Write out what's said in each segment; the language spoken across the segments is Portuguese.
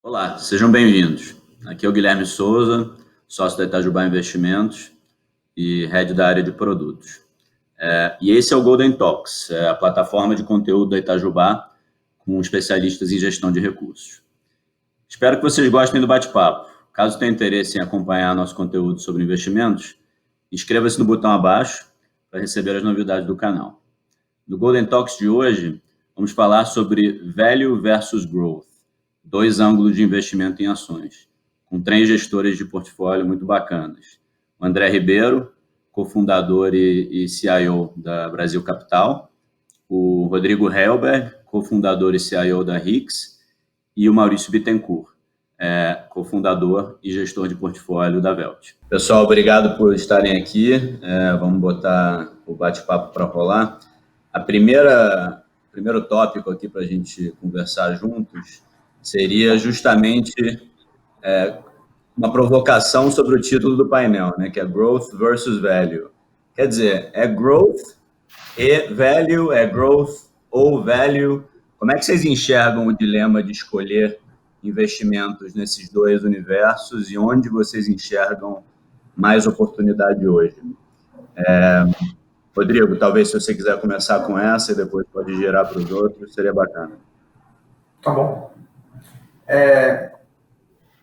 Olá, sejam bem-vindos. Aqui é o Guilherme Souza, sócio da Itajubá Investimentos e head da área de produtos. E esse é o Golden Talks, a plataforma de conteúdo da Itajubá com especialistas em gestão de recursos. Espero que vocês gostem do bate-papo. Caso tenha interesse em acompanhar nosso conteúdo sobre investimentos, inscreva-se no botão abaixo para receber as novidades do canal. No Golden Talks de hoje, vamos falar sobre Value versus Growth, 2 ângulos de investimento em ações, com 3 gestores de portfólio muito bacanas. O André Ribeiro, cofundador e CIO da Brasil Capital, o Rodrigo Helberg, cofundador e CIO da RIX, e o Maurício Bittencourt, cofundador e gestor de portfólio da Velt. Pessoal, obrigado por estarem aqui. Vamos botar o bate-papo para rolar. O primeiro tópico aqui para a gente conversar juntos seria justamente uma provocação sobre o título do painel, né, que é Growth versus Value. Quer dizer, é Growth e Value, é Growth ou Value? Como é que vocês enxergam o dilema de escolher investimentos nesses 2 universos e onde vocês enxergam mais oportunidade hoje? Rodrigo, talvez se você quiser começar com essa e depois pode girar para os outros, seria bacana. Tá bom.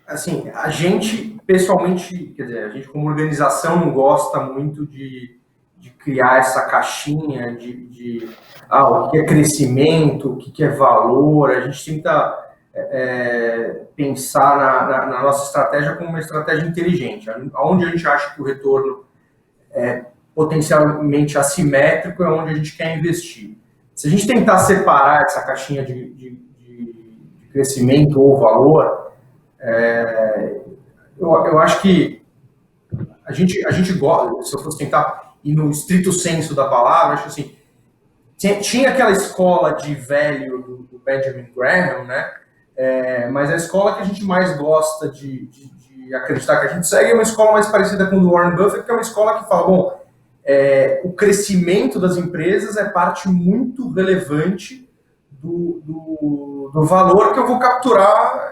Assim, a gente, pessoalmente, quer dizer, a gente como organização não gosta muito de criar essa caixinha o que é crescimento, o que é valor. A gente tenta pensar na nossa estratégia como uma estratégia inteligente, onde a gente acha que o retorno é potencialmente assimétrico, é onde a gente quer investir. Se a gente tentar separar essa caixinha de crescimento ou valor, eu acho que a gente gosta, se eu fosse tentar ir no estrito senso da palavra, acho assim, tinha aquela escola de velho do Benjamin Graham, né? Mas a escola que a gente mais gosta de acreditar que a gente segue é uma escola mais parecida com o do Warren Buffett, que é uma escola que fala, bom, o crescimento das empresas é parte muito relevante do valor que eu vou capturar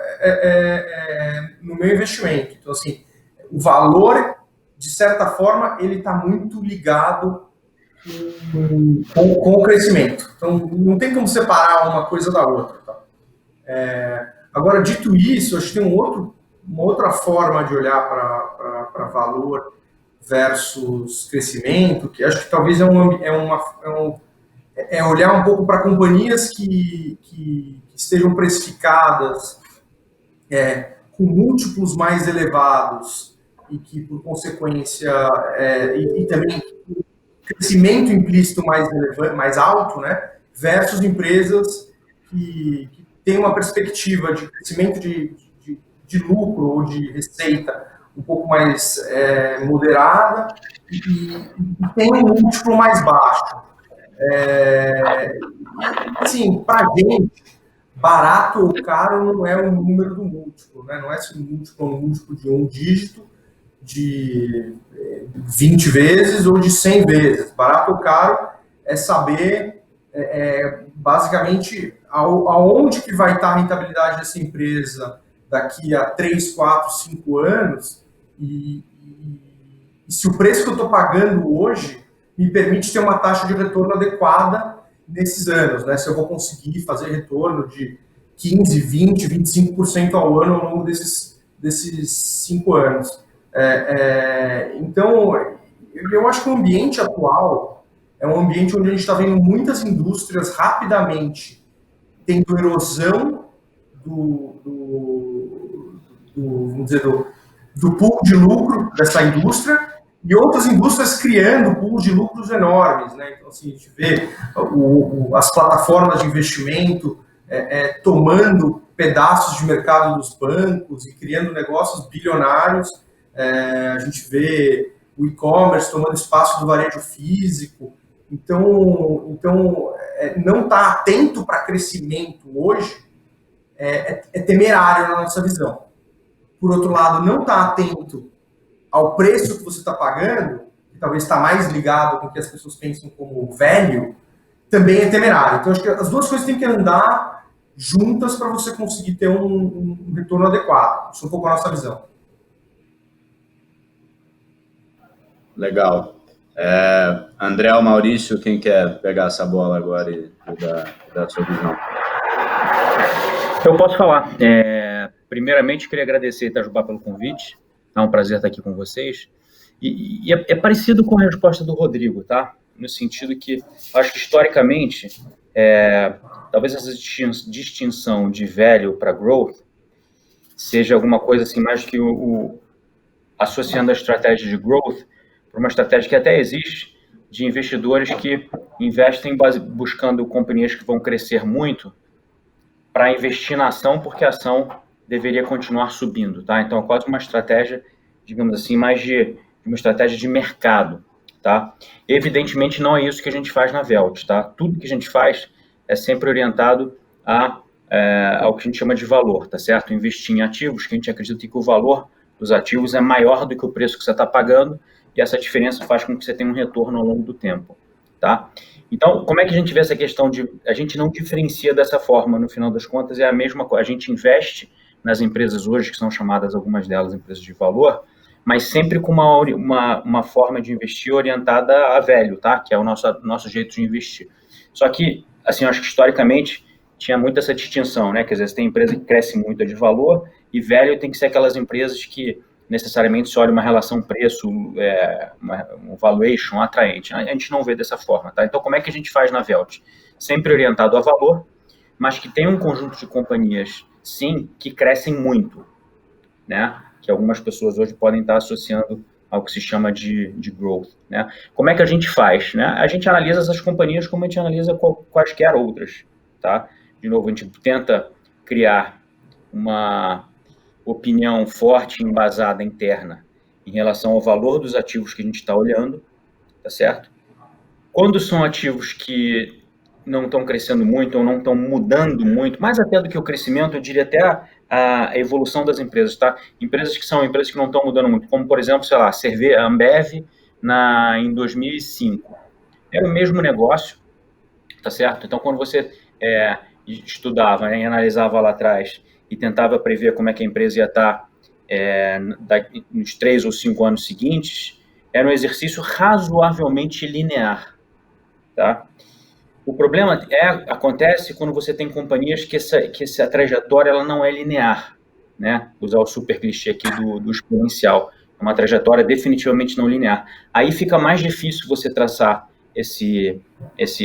no meu investimento. Então, assim, o valor, de certa forma, ele está muito ligado com o crescimento. Então, não tem como separar uma coisa da outra. Tá? Agora, dito isso, acho que tem uma outra forma de olhar para valor versus crescimento, que acho que talvez é olhar um pouco para companhias que estejam precificadas com múltiplos mais elevados e que, por consequência, e também crescimento implícito mais alto, né, versus empresas que têm uma perspectiva de crescimento de lucro ou de receita um pouco mais moderada e tem um múltiplo mais baixo. Assim, para a gente, barato ou caro não é o número do múltiplo, né? Não é se o múltiplo é um múltiplo de 1 dígito, de 20 vezes ou de 100 vezes. Barato ou caro é saber, basicamente, aonde que vai estar a rentabilidade dessa empresa daqui a 3, 4, 5 anos e se o preço que eu estou pagando hoje me permite ter uma taxa de retorno adequada nesses anos, né? Se eu vou conseguir fazer retorno de 15, 20, 25% ao ano ao longo desses 5 anos. Então, eu acho que o ambiente atual é um ambiente onde a gente está vendo muitas indústrias rapidamente tendo erosão vamos dizer, do pool de lucro dessa indústria e outras indústrias criando pools de lucros enormes, né? Então, assim, a gente vê as plataformas de investimento tomando pedaços de mercado dos bancos e criando negócios bilionários. A gente vê o e-commerce tomando espaço do varejo físico. Então não estar atento para crescimento hoje é temerário na nossa visão. Por outro lado, não estar atento ao preço que você está pagando, que talvez está mais ligado com o que as pessoas pensam como value, também é temerário. Então, acho que as duas coisas têm que andar juntas para você conseguir ter um retorno adequado. Isso é um pouco a nossa visão. Legal. André ou Maurício, quem quer pegar essa bola agora e dar a sua visão? Eu posso falar. Primeiramente, queria agradecer, Itajubá, pelo convite. É um prazer estar aqui com vocês. E é parecido com a resposta do Rodrigo, tá? No sentido que, acho que historicamente, talvez essa distinção de velho para growth seja alguma coisa assim, mais que associando a estratégia de growth para uma estratégia que até existe, de investidores que investem buscando companhias que vão crescer muito para investir na ação, porque a ação deveria continuar subindo, tá? Então, é quase uma estratégia, digamos assim, mais de uma estratégia de mercado, tá? Evidentemente, não é isso que a gente faz na Velt, tá? Tudo que a gente faz é sempre orientado ao que a gente chama de valor, tá certo? Investir em ativos, que a gente acredita que o valor dos ativos é maior do que o preço que você está pagando, e essa diferença faz com que você tenha um retorno ao longo do tempo, tá? Então, como é que a gente vê essa questão de... A gente não diferencia dessa forma, no final das contas, é a mesma coisa. A gente investe nas empresas hoje, que são chamadas, algumas delas, empresas de valor, mas sempre com uma forma de investir orientada a velho, tá? Que é o nosso jeito de investir. Só que, assim, eu acho que historicamente tinha muito essa distinção, né? Quer dizer, você tem empresa que cresce muito de valor, e velho tem que ser aquelas empresas que necessariamente se olha uma relação preço, um valuation atraente. A gente não vê dessa forma, tá? Então, como é que a gente faz na Velt? Sempre orientado a valor, mas que tem um conjunto de companhias, sim, que crescem muito, né? Que algumas pessoas hoje podem estar associando ao que se chama de growth, né? Como é que a gente faz, né? A gente analisa essas companhias como a gente analisa quaisquer outras, tá? De novo, a gente tenta criar uma opinião forte, embasada, interna, em relação ao valor dos ativos que a gente está olhando, tá certo? Quando são ativos que não estão crescendo muito ou não estão mudando muito, mais até do que o crescimento, eu diria até a evolução das empresas, tá? Empresas que não estão mudando muito, como, por exemplo, sei lá, a Ambev em 2005. Era o mesmo negócio, tá certo? Então, quando você estudava, né, e analisava lá atrás e tentava prever como é que a empresa ia estar nos 3 ou 5 anos seguintes, era um exercício razoavelmente linear, tá? O problema acontece quando você tem companhias que essa trajetória ela não é linear, né? Usar o super clichê aqui do exponencial, é uma trajetória definitivamente não linear. Aí fica mais difícil você traçar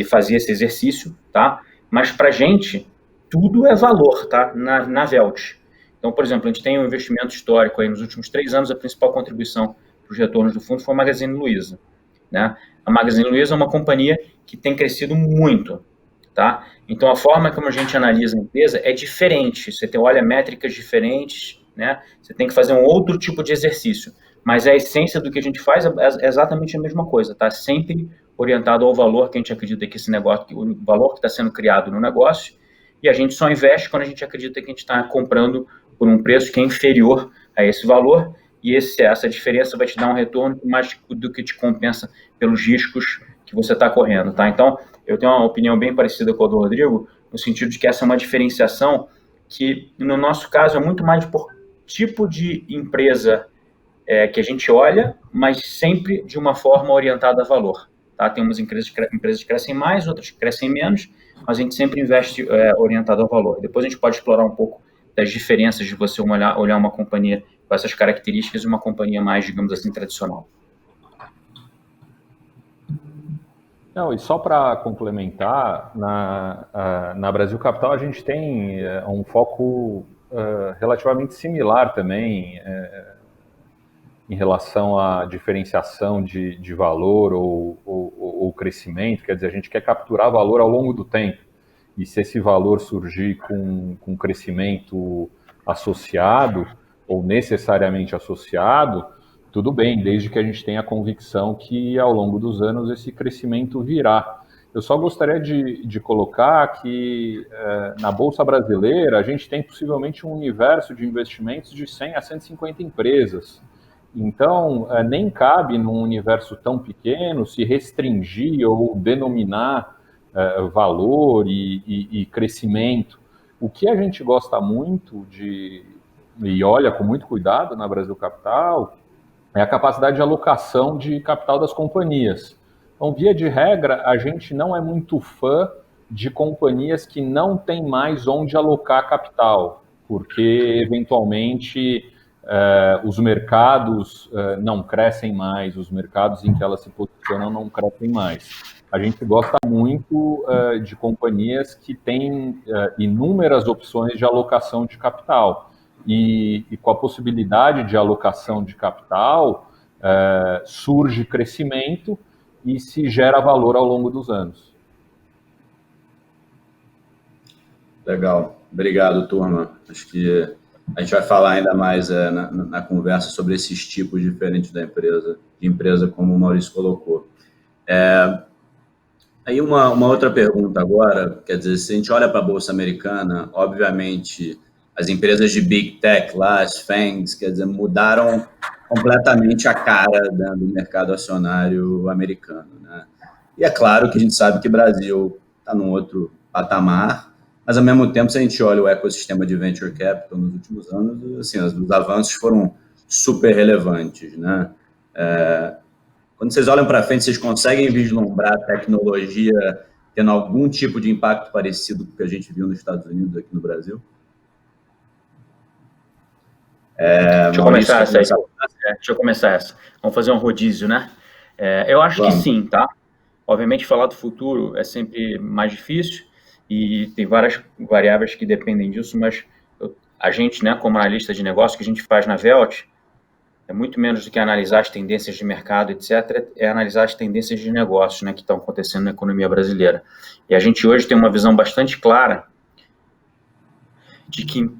fazer esse exercício, tá? Mas para a gente, tudo é valor, tá? Na Velt. Então, por exemplo, a gente tem um investimento histórico aí nos últimos 3 anos, a principal contribuição para os retornos do fundo foi a Magazine Luiza, né? A Magazine Luiza é uma companhia que tem crescido muito, tá? Então, a forma como a gente analisa a empresa é diferente. Você olha métricas diferentes, né? Você tem que fazer um outro tipo de exercício. Mas a essência do que a gente faz é exatamente a mesma coisa, tá? Sempre orientado ao valor que a gente acredita que esse negócio, o valor que está sendo criado no negócio, e a gente só investe quando a gente acredita que a gente está comprando por um preço que é inferior a esse valor, e essa diferença vai te dar um retorno mais do que te compensa pelos riscos que você está correndo, tá? Então, eu tenho uma opinião bem parecida com a do Rodrigo, no sentido de que essa é uma diferenciação que, no nosso caso, é muito mais por tipo de empresa que a gente olha, mas sempre de uma forma orientada a valor, tá? Tem umas empresas que crescem mais, outras que crescem menos, mas a gente sempre investe orientado ao valor. Depois a gente pode explorar um pouco das diferenças de você olhar uma companhia com essas características e uma companhia mais, digamos assim, tradicional. Não, e só para complementar, na Brasil Capital a gente tem um foco relativamente similar também em relação à diferenciação de valor ou crescimento. Quer dizer, a gente quer capturar valor ao longo do tempo. E se esse valor surgir com crescimento associado ou necessariamente associado, tudo bem, desde que a gente tenha a convicção que ao longo dos anos esse crescimento virá. Eu só gostaria de colocar que na Bolsa Brasileira a gente tem possivelmente um universo de investimentos de 100 a 150 empresas. Então, nem cabe num universo tão pequeno se restringir ou denominar valor e crescimento. O que a gente gosta muito e olha com muito cuidado na Brasil Capital é a capacidade de alocação de capital das companhias. Então, via de regra, a gente não é muito fã de companhias que não têm mais onde alocar capital, porque, eventualmente, os mercados não crescem mais, os mercados em que elas se posicionam não crescem mais. A gente gosta muito de companhias que têm inúmeras opções de alocação de capital. E com a possibilidade de alocação de capital, surge crescimento e se gera valor ao longo dos anos. Legal. Obrigado, turma. Acho que a gente vai falar ainda mais na conversa sobre esses tipos diferentes de empresa, como o Maurício colocou. Aí uma outra pergunta agora, quer dizer, se a gente olha para a Bolsa Americana, obviamente as empresas de Big Tech lá, as FANGs, quer dizer, mudaram completamente a cara do mercado acionário americano, né? E é claro que a gente sabe que o Brasil está num outro patamar, mas ao mesmo tempo, se a gente olha o ecossistema de Venture Capital nos últimos anos, assim, os avanços foram super relevantes, né? Quando vocês olham para frente, vocês conseguem vislumbrar a tecnologia tendo algum tipo de impacto parecido com o que a gente viu nos Estados Unidos aqui no Brasil? Deixa eu começar essa. Vamos fazer um rodízio, né? Eu acho que sim, tá? Obviamente, falar do futuro é sempre mais difícil e tem várias variáveis que dependem disso, mas a gente, né, como analista de negócio, que a gente faz na Velt, é muito menos do que analisar as tendências de mercado, etc., é analisar as tendências de negócios, né, que estão acontecendo na economia brasileira. E a gente hoje tem uma visão bastante clara de que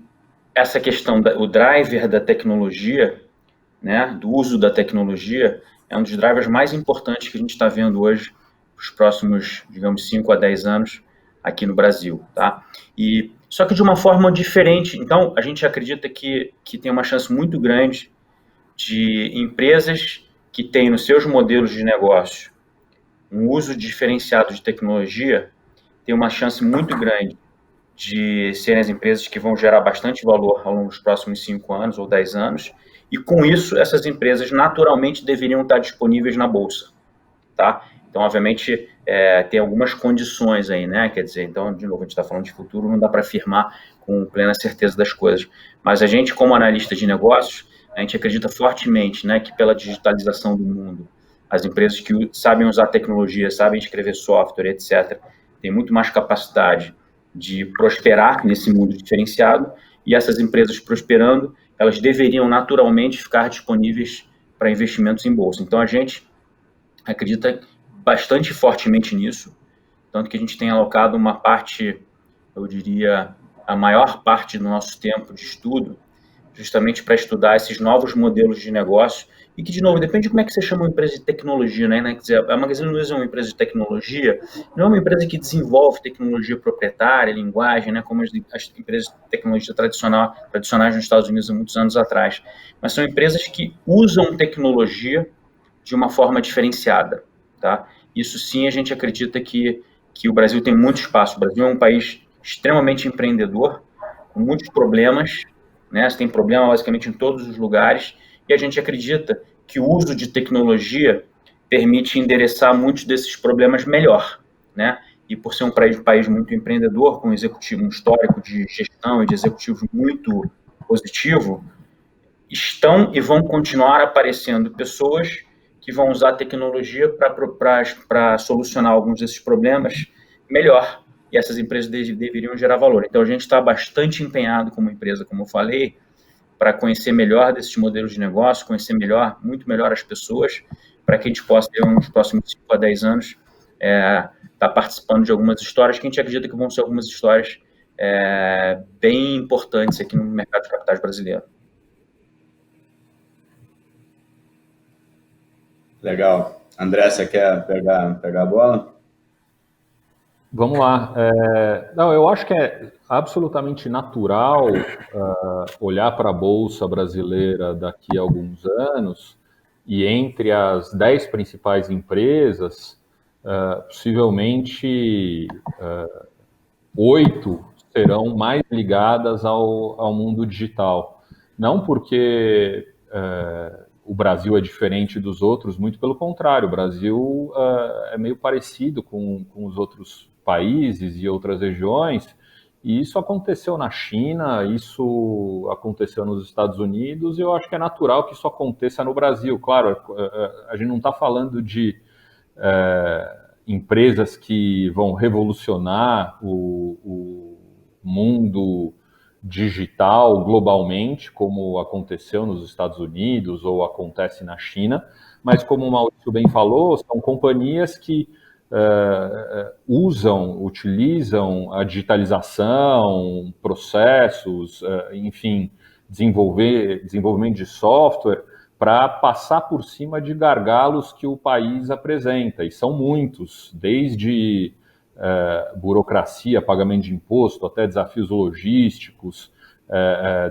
essa questão, o driver da tecnologia, né, do uso da tecnologia, é um dos drivers mais importantes que a gente está vendo hoje, os próximos, digamos, 5 a 10 anos aqui no Brasil, tá? E, só que de uma forma diferente. Então, a gente acredita que tem uma chance muito grande de empresas que têm nos seus modelos de negócio um uso diferenciado de tecnologia, tem uma chance muito grande de serem as empresas que vão gerar bastante valor ao longo dos próximos 5 anos ou 10 anos, e com isso, essas empresas naturalmente deveriam estar disponíveis na Bolsa, tá? Então, obviamente, tem algumas condições aí, né? Quer dizer, então, de novo, a gente está falando de futuro, não dá para afirmar com plena certeza das coisas, mas a gente, como analista de negócios, a gente acredita fortemente, né, que pela digitalização do mundo, as empresas que sabem usar tecnologia, sabem escrever software, etc., têm muito mais capacidade de prosperar nesse mundo diferenciado, e essas empresas prosperando, elas deveriam naturalmente ficar disponíveis para investimentos em bolsa. Então, a gente acredita bastante fortemente nisso, tanto que a gente tem alocado uma parte, eu diria, a maior parte do nosso tempo de estudo, justamente para estudar esses novos modelos de negócio, e que, de novo, depende de como é que você chama uma empresa de tecnologia, né? Quer dizer, a Magazine Luiza é uma empresa de tecnologia, não é uma empresa que desenvolve tecnologia proprietária, linguagem, né? Como as empresas de tecnologia tradicionais nos Estados Unidos há muitos anos atrás, mas são empresas que usam tecnologia de uma forma diferenciada, tá? Isso sim, a gente acredita que o Brasil tem muito espaço. O Brasil é um país extremamente empreendedor, com muitos problemas, né? Você tem problema basicamente em todos os lugares, e a gente acredita que o uso de tecnologia permite endereçar muitos desses problemas melhor, né? E por ser um país muito empreendedor, com um histórico de gestão e de executivos muito positivo, estão e vão continuar aparecendo pessoas que vão usar a tecnologia para solucionar alguns desses problemas melhor, e essas empresas deveriam gerar valor. Então, a gente está bastante empenhado como empresa, como eu falei, para conhecer melhor desses modelos de negócio, conhecer muito melhor as pessoas, para que a gente possa, nos próximos 5 a 10 anos, estar participando de algumas histórias que a gente acredita que vão ser algumas histórias bem importantes aqui no mercado de capitais brasileiro. Legal. André, você quer pegar a bola? Vamos lá. Não, eu acho que é absolutamente natural olhar para a Bolsa brasileira daqui a alguns anos e entre as 10 principais empresas, possivelmente 8 serão mais ligadas ao mundo digital. Não porque o Brasil é diferente dos outros, muito pelo contrário, o Brasil é meio parecido com os outros países e outras regiões, e isso aconteceu na China, isso aconteceu nos Estados Unidos, e eu acho que é natural que isso aconteça no Brasil. Claro, a gente não está falando de empresas que vão revolucionar o mundo digital globalmente, como aconteceu nos Estados Unidos ou acontece na China, mas como o Maurício bem falou, são companhias que utilizam a digitalização, processos, enfim, desenvolvimento de software para passar por cima de gargalos que o país apresenta, e são muitos, desde burocracia, pagamento de imposto, até desafios logísticos,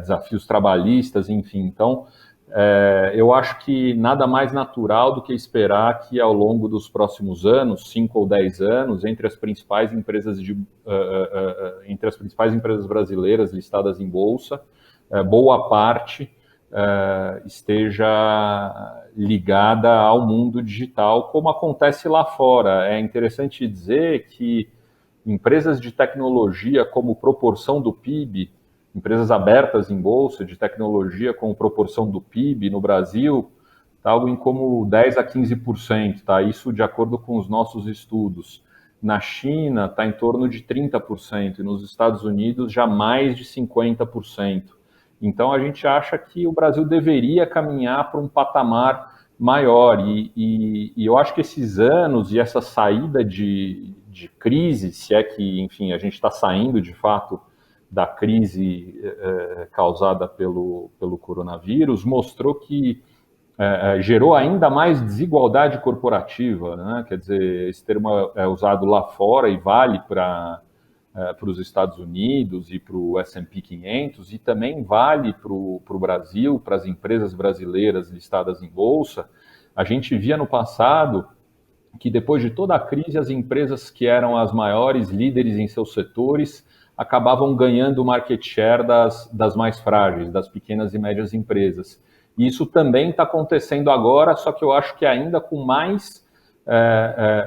desafios trabalhistas, enfim. Então, eu acho que nada mais natural do que esperar que ao longo dos próximos anos, 5 ou 10 anos, entre as principais empresas brasileiras listadas em bolsa, boa parte esteja ligada ao mundo digital, como acontece lá fora. É interessante dizer que empresas de tecnologia como proporção do PIB, empresas abertas em bolsa de tecnologia como proporção do PIB no Brasil, está algo em como 10 a 15%, tá? Isso de acordo com os nossos estudos. Na China está em torno de 30%, e nos Estados Unidos já mais de 50%. Então, a gente acha que o Brasil deveria caminhar para um patamar maior. E eu acho que esses anos e essa saída de crise, se é que, enfim, a gente está saindo, de fato, da crise causada pelo coronavírus, mostrou que gerou ainda mais desigualdade corporativa, né? Quer dizer, esse termo é usado lá fora e vale para os Estados Unidos e para o S&P 500, e também vale para o Brasil, para as empresas brasileiras listadas em bolsa. A gente via no passado que depois de toda a crise, as empresas que eram as maiores líderes em seus setores acabavam ganhando o market share das mais frágeis, das pequenas e médias empresas. E isso também está acontecendo agora, só que eu acho que ainda com mais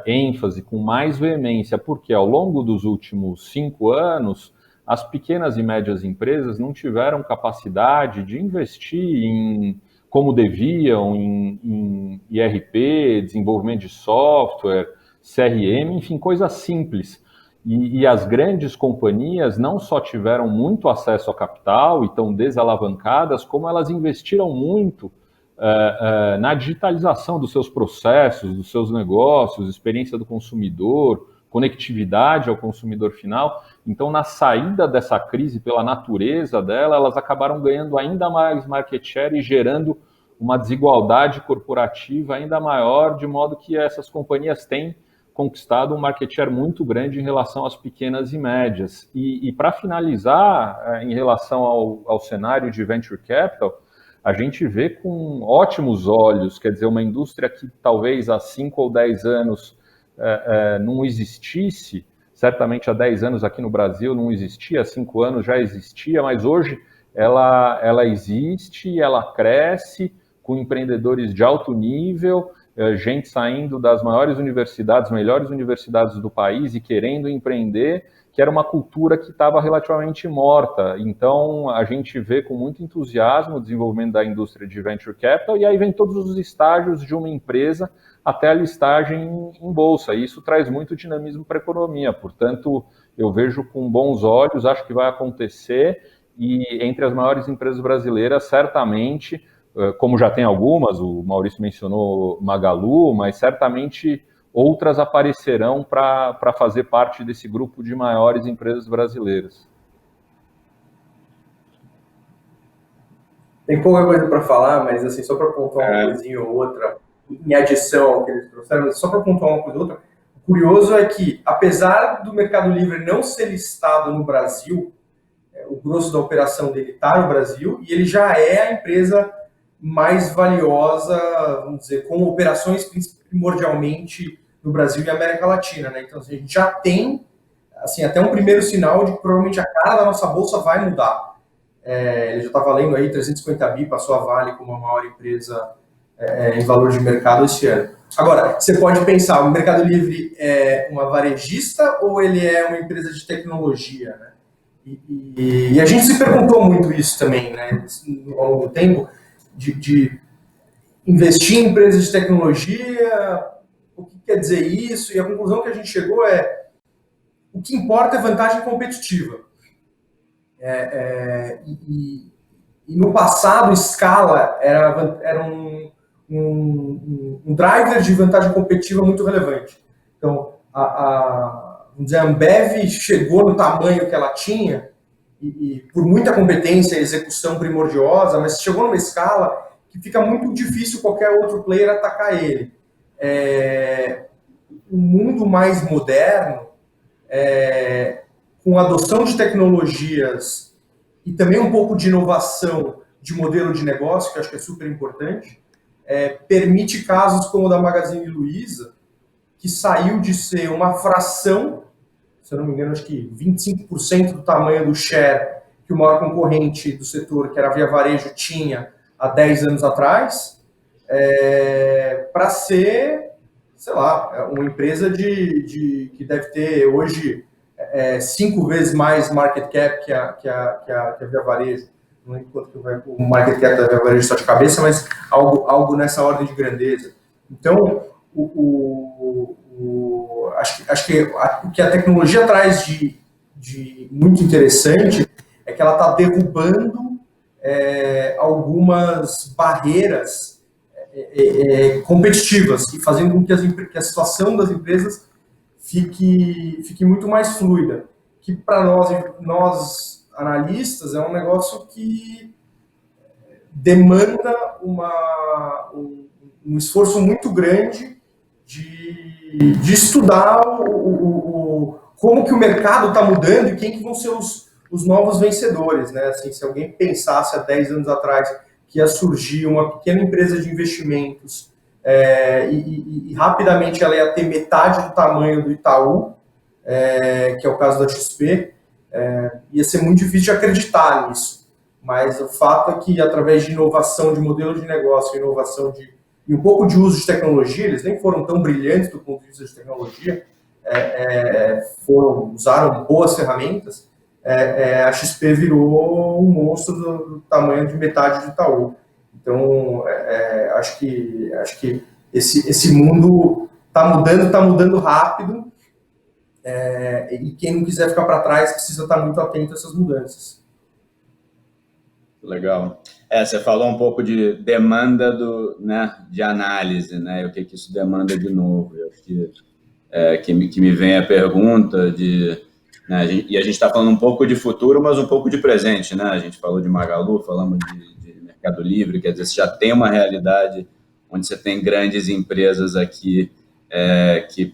ênfase, com mais veemência, porque ao longo dos últimos 5 anos, as pequenas e médias empresas não tiveram capacidade de investir como deviam, em IRP, desenvolvimento de software, CRM, enfim, coisas simples. E as grandes companhias não só tiveram muito acesso a capital e estão desalavancadas, como elas investiram muito na digitalização dos seus processos, dos seus negócios, experiência do consumidor, conectividade ao consumidor final. Então, na saída dessa crise, pela natureza dela, elas acabaram ganhando ainda mais market share e gerando uma desigualdade corporativa ainda maior, de modo que essas companhias têm conquistado um market share muito grande em relação às pequenas e médias. E para finalizar, em relação ao cenário de venture capital, a gente vê com ótimos olhos, quer dizer, uma indústria que talvez há 5 ou 10 anos não existisse, certamente há 10 anos aqui no Brasil não existia, há 5 anos já existia, mas hoje ela existe, ela cresce com empreendedores de alto nível, gente saindo das maiores universidades, melhores universidades do país e querendo empreender, que era uma cultura que estava relativamente morta. Então, a gente vê com muito entusiasmo o desenvolvimento da indústria de venture capital, e aí vem todos os estágios de uma empresa até a listagem em bolsa. E isso traz muito dinamismo para a economia. Portanto, eu vejo com bons olhos, acho que vai acontecer, e entre as maiores empresas brasileiras, certamente, como já tem algumas, o Maurício mencionou Magalu, mas certamente outras aparecerão para fazer parte desse grupo de maiores empresas brasileiras. Tem pouca coisa para falar, mas assim, só para pontuar uma coisinha ou outra, em adição ao que eles trouxeram, só para pontuar uma coisa ou outra, o curioso é que, apesar do Mercado Livre não ser listado no Brasil, o grosso da operação dele está no Brasil, e ele já é a empresa mais valiosa, vamos dizer, com operações primordialmente no Brasil e América Latina, né? Então, a gente já tem assim, até um primeiro sinal de que provavelmente a cara da nossa bolsa vai mudar. Ele já está valendo aí 350 bi, passou a Vale como a maior empresa em valor de mercado esse ano. Agora, você pode pensar, o Mercado Livre é uma varejista ou ele é uma empresa de tecnologia, né? E a gente se perguntou muito isso também, né, ao longo do tempo, de investir em empresas de tecnologia, o que quer dizer isso? E a conclusão que a gente chegou o que importa é vantagem competitiva. E no passado, escala era um driver de vantagem competitiva muito relevante. Então, vamos dizer, a Ambev chegou no tamanho que ela tinha, e por muita competência e execução primordiosa, mas chegou numa escala que fica muito difícil qualquer outro player atacar ele. O mundo mais moderno, com a adoção de tecnologias e também um pouco de inovação de modelo de negócio, que eu acho que é super importante, permite casos como o da Magazine Luiza, que saiu de ser uma fração, se eu não me engano, acho que 25% do tamanho do share que o maior concorrente do setor, que era a Via Varejo, tinha há 10 anos atrás, para ser, sei lá, uma empresa que deve ter hoje 5 vezes mais market cap que a Via Varejo. Não lembro quanto que vai o market cap da Via Varejo só de cabeça, mas algo nessa ordem de grandeza. Então, acho que o que a tecnologia traz de muito interessante é que ela está derrubando algumas barreiras competitivas e fazendo com que a situação das empresas fique muito mais fluida, que para nós analistas é um negócio que demanda um esforço muito grande de estudar como que o mercado está mudando e quem que vão ser os novos vencedores, né? Assim, se alguém pensasse há 10 anos atrás que ia surgir uma pequena empresa de investimentos e rapidamente ela ia ter metade do tamanho do Itaú, que é o caso da XP, ia ser muito difícil de acreditar nisso. Mas o fato é que, através de inovação de modelo de negócio, inovação e um pouco de uso de tecnologia, eles nem foram tão brilhantes do ponto de vista de tecnologia, usaram boas ferramentas, a XP virou um monstro do tamanho de metade do Itaú. Então, acho que esse mundo está mudando rápido, e quem não quiser ficar para trás precisa estar muito atento a essas mudanças. Legal. Você falou um pouco de demanda de análise, né? E o que isso demanda de novo. Eu acho que me vem a pergunta né, e a gente está falando um pouco de futuro, mas um pouco de presente, né? A gente falou de Magalu, falamos de Mercado Livre, quer dizer, você já tem uma realidade onde você tem grandes empresas aqui que,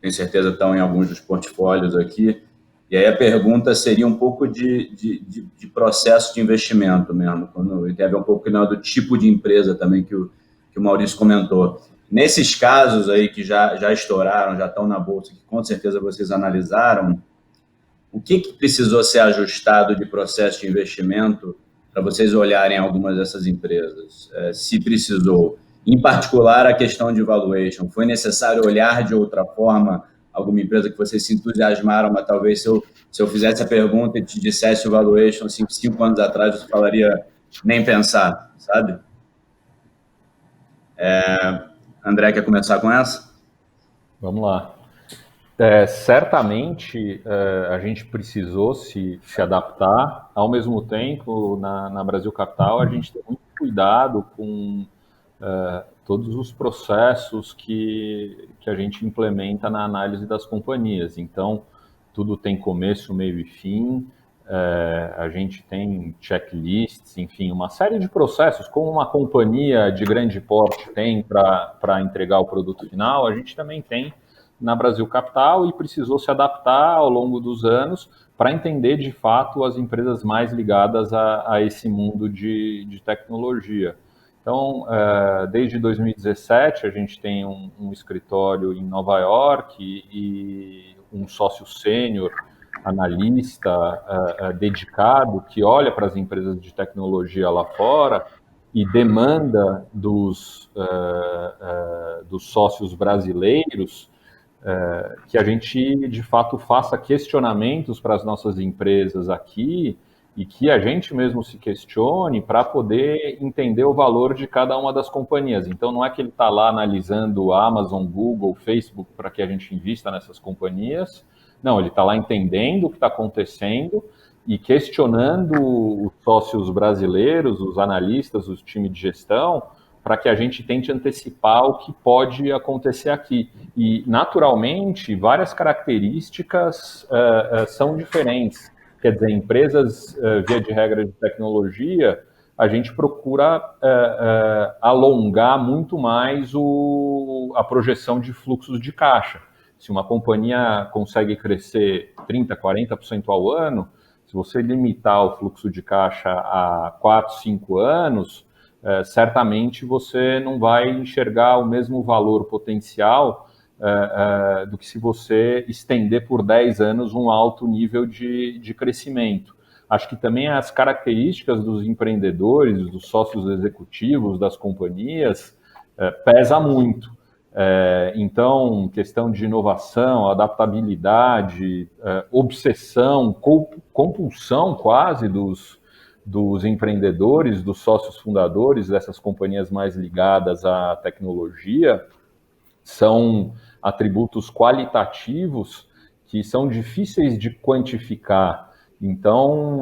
tenho certeza, estão em alguns dos portfólios aqui. E aí a pergunta seria um pouco de processo de investimento mesmo, e tem a ver um pouco do tipo de empresa também que o Maurício comentou. Nesses casos aí que já estouraram, já estão na bolsa, que com certeza vocês analisaram, o que precisou ser ajustado de processo de investimento para vocês olharem algumas dessas empresas? Se precisou, em particular a questão de valuation, foi necessário olhar de outra forma alguma empresa que vocês se entusiasmaram, mas talvez se eu fizesse a pergunta e te dissesse o valuation 5 anos atrás, você falaria nem pensar, sabe? André, quer começar com essa? Vamos lá. Certamente a gente precisou se adaptar. Ao mesmo tempo, na Brasil Capital, a gente tem muito cuidado com todos os processos que a gente implementa na análise das companhias. Então, tudo tem começo, meio e fim. A gente tem checklists, enfim, uma série de processos. Como uma companhia de grande porte tem para entregar o produto final, a gente também tem na Brasil Capital e precisou se adaptar ao longo dos anos para entender, de fato, as empresas mais ligadas a esse mundo de tecnologia. Então, desde 2017, a gente tem um escritório em Nova York e um sócio sênior, analista, dedicado, que olha para as empresas de tecnologia lá fora e demanda dos sócios brasileiros que a gente, de fato, faça questionamentos para as nossas empresas aqui e que a gente mesmo se questione para poder entender o valor de cada uma das companhias. Então, não é que ele está lá analisando Amazon, Google, Facebook para que a gente invista nessas companhias. Não, ele está lá entendendo o que está acontecendo e questionando os sócios brasileiros, os analistas, os times de gestão, para que a gente tente antecipar o que pode acontecer aqui. E, naturalmente, várias características são diferentes. Quer dizer, empresas, via de regra de tecnologia, a gente procura alongar muito mais a projeção de fluxos de caixa. Se uma companhia consegue crescer 30%, 40% ao ano, se você limitar o fluxo de caixa a 4, 5 anos, certamente você não vai enxergar o mesmo valor potencial do que se você estender por 10 anos um alto nível de crescimento. Acho que também as características dos empreendedores, dos sócios executivos das companhias, pesa muito. Então, questão de inovação, adaptabilidade, obsessão, compulsão quase dos empreendedores, dos sócios fundadores dessas companhias mais ligadas à tecnologia, são atributos qualitativos que são difíceis de quantificar. Então,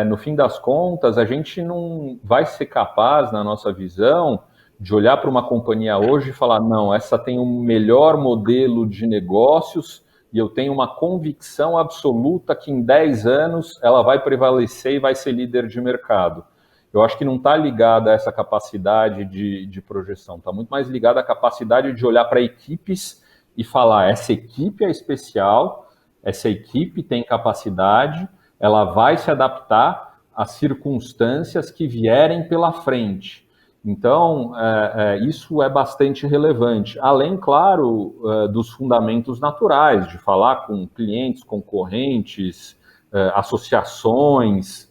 no fim das contas, a gente não vai ser capaz, na nossa visão, de olhar para uma companhia hoje e falar, não, essa tem um melhor modelo de negócios e eu tenho uma convicção absoluta que em 10 anos ela vai prevalecer e vai ser líder de mercado. Eu acho que não está ligado a essa capacidade de projeção, está muito mais ligado à capacidade de olhar para equipes e falar, essa equipe é especial, essa equipe tem capacidade, ela vai se adaptar às circunstâncias que vierem pela frente. Então, isso é bastante relevante. Além, claro, dos fundamentos naturais, de falar com clientes, concorrentes, associações,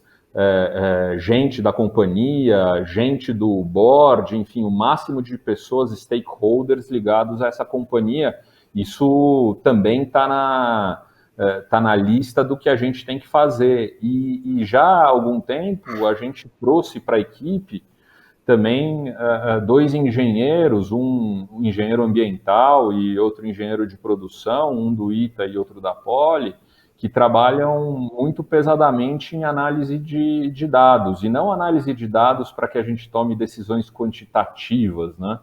gente da companhia, gente do board, enfim, o máximo de pessoas, stakeholders ligados a essa companhia. Isso também está na lista do que a gente tem que fazer. E já há algum tempo a gente trouxe para a equipe também 2 engenheiros, um engenheiro ambiental e outro engenheiro de produção, um do ITA e outro da Poli, que trabalham muito pesadamente em análise de dados, e não análise de dados para que a gente tome decisões quantitativas, né,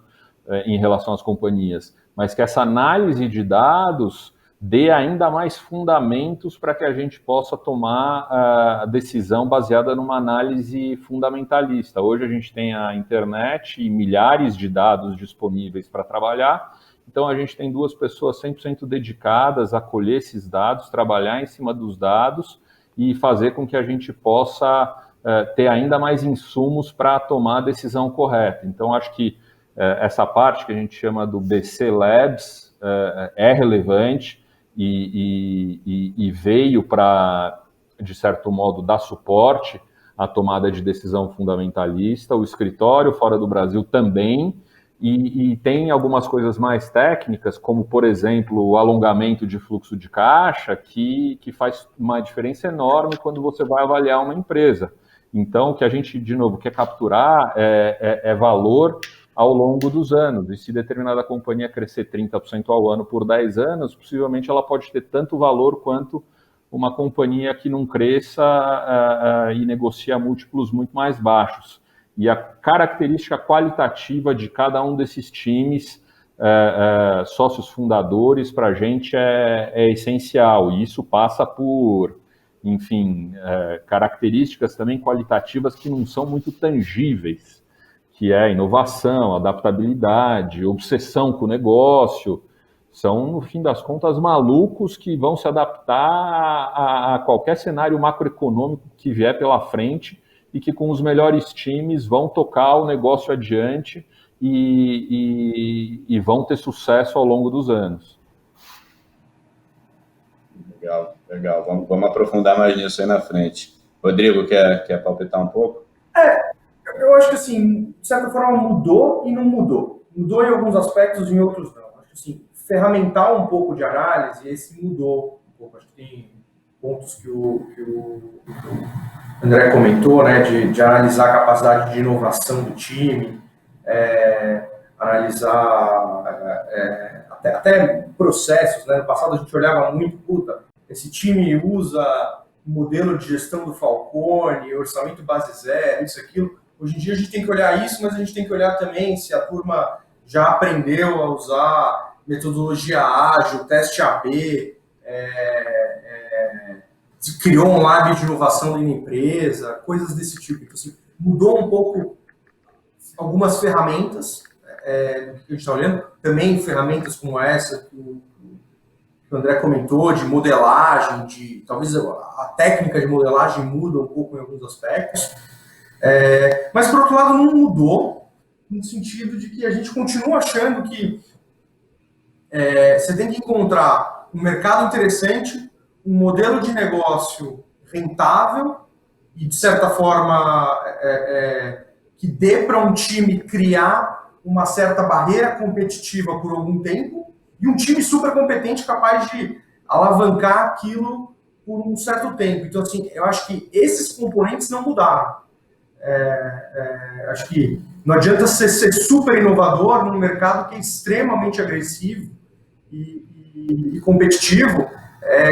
em relação às companhias, mas que essa análise de dados dê ainda mais fundamentos para que a gente possa tomar a decisão baseada numa análise fundamentalista. Hoje a gente tem a internet e milhares de dados disponíveis para trabalhar, então a gente tem 2 pessoas 100% dedicadas a colher esses dados, trabalhar em cima dos dados e fazer com que a gente possa ter ainda mais insumos para tomar a decisão correta. Então acho que essa parte que a gente chama do BC Labs é relevante, e veio para, de certo modo, dar suporte à tomada de decisão fundamentalista. O escritório fora do Brasil também, e tem algumas coisas mais técnicas, como, por exemplo, o alongamento de fluxo de caixa, que faz uma diferença enorme quando você vai avaliar uma empresa. Então, o que a gente, de novo, quer capturar é valor ao longo dos anos. E se determinada companhia crescer 30% ao ano por 10 anos, possivelmente ela pode ter tanto valor quanto uma companhia que não cresça e negocia múltiplos muito mais baixos. E a característica qualitativa de cada um desses times, sócios fundadores, para a gente é essencial. E isso passa por, enfim, características também qualitativas que não são muito tangíveis, que é inovação, adaptabilidade, obsessão com o negócio. São, no fim das contas, malucos que vão se adaptar a qualquer cenário macroeconômico que vier pela frente e que, com os melhores times, vão tocar o negócio adiante e vão ter sucesso ao longo dos anos. Legal. Vamos aprofundar mais nisso aí na frente. Rodrigo, quer palpitar um pouco? Eu acho que, assim, de certa forma mudou e não mudou. Mudou em alguns aspectos, em outros não. Acho que, assim, ferramental um pouco de análise, esse mudou um pouco. Acho que tem pontos que o André comentou, né, de analisar a capacidade de inovação do time, analisar até processos, né? No passado a gente olhava muito, esse time usa o modelo de gestão do Falcone, orçamento base zero, isso, aquilo. Hoje em dia a gente tem que olhar isso, mas a gente tem que olhar também se a turma já aprendeu a usar metodologia ágil, teste AB, se criou um lab de inovação dentro da empresa, coisas desse tipo. Então, assim, mudou um pouco algumas ferramentas que a gente está olhando, também ferramentas como essa que o André comentou, de modelagem, talvez a técnica de modelagem muda um pouco em alguns aspectos, mas, por outro lado, não mudou, no sentido de que a gente continua achando que você tem que encontrar um mercado interessante, um modelo de negócio rentável e, de certa forma, que dê para um time criar uma certa barreira competitiva por algum tempo e um time super competente capaz de alavancar aquilo por um certo tempo. Então, assim, eu acho que esses componentes não mudaram. Acho que não adianta ser super inovador num mercado que é extremamente agressivo e competitivo,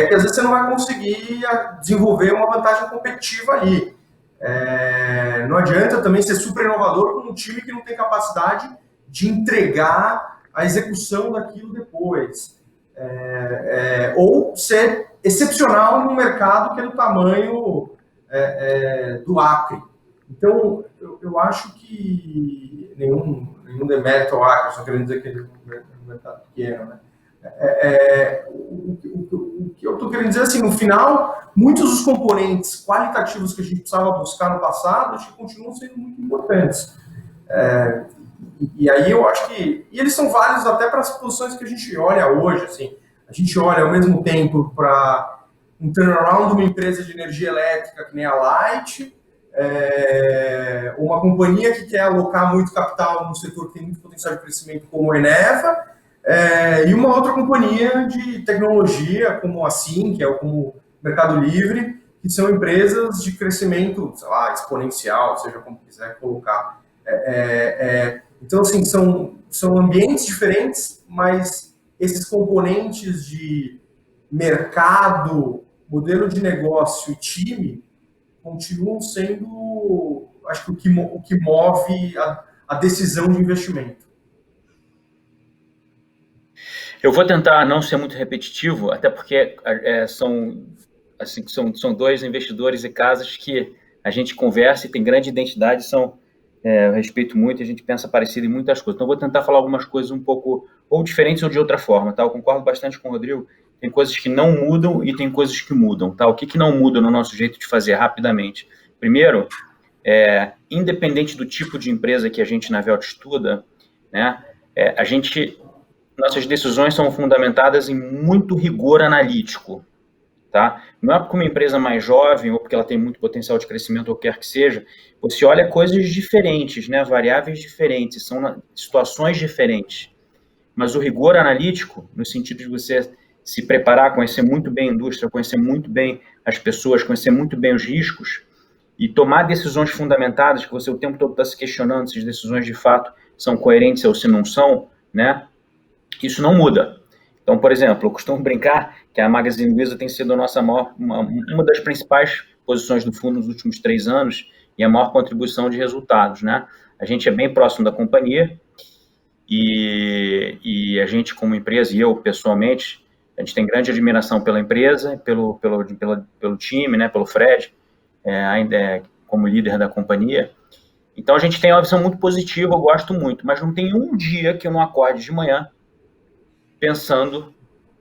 que às vezes você não vai conseguir desenvolver uma vantagem competitiva ali. Não adianta também ser super inovador com um time que não tem capacidade de entregar a execução daquilo depois. Ou ser excepcional num mercado que é do tamanho do Acre. Então, eu acho que nenhum demérito ao Acre, só querendo dizer que ele é um mercado pequeno, né? O que eu estou querendo dizer, assim, no final, muitos dos componentes qualitativos que a gente precisava buscar no passado, acho que continuam sendo muito importantes. E aí eu acho que... E eles são válidos até para as posições que a gente olha hoje, assim. A gente olha, ao mesmo tempo, para um turnaround de uma empresa de energia elétrica, que nem a Light, uma companhia que quer alocar muito capital no setor que tem muito potencial de crescimento, como a Eneva, e uma outra companhia de tecnologia, como a Sim, que é como Mercado Livre, que são empresas de crescimento, sei lá, exponencial, seja como quiser colocar. Então, assim, são ambientes diferentes, mas esses componentes de mercado, modelo de negócio e time continuam sendo, acho que o que move a decisão de investimento. Eu vou tentar não ser muito repetitivo, até porque são dois investidores e casas que a gente conversa e tem grande identidade, eu respeito muito, a gente pensa parecido em muitas coisas. Então, vou tentar falar algumas coisas um pouco ou diferentes ou de outra forma, tá? Eu concordo bastante com o Rodrigo. Tem coisas que não mudam e tem coisas que mudam, tá? O que não muda no nosso jeito de fazer, rapidamente? Primeiro, independente do tipo de empresa que a gente na Velt estuda, né? Nossas decisões são fundamentadas em muito rigor analítico, tá? Não é porque uma empresa mais jovem ou porque ela tem muito potencial de crescimento ou quer que seja, você olha coisas diferentes, né? Variáveis diferentes, são situações diferentes. Mas o rigor analítico, no sentido de você se preparar, conhecer muito bem a indústria, conhecer muito bem as pessoas, conhecer muito bem os riscos e tomar decisões fundamentadas, que você o tempo todo está se questionando se as decisões de fato são coerentes ou se não são, né? Isso não muda. Então, por exemplo, eu costumo brincar que a Magazine Luiza tem sido uma das principais posições do fundo nos últimos 3 anos e a maior contribuição de resultados, né? A gente é bem próximo da companhia e a gente, como empresa, e eu pessoalmente, a gente tem grande admiração pela empresa, pelo time, né? Pelo Fred, ainda como líder da companhia. Então, a gente tem uma visão muito positiva, eu gosto muito, mas não tem um dia que eu não acorde de manhã pensando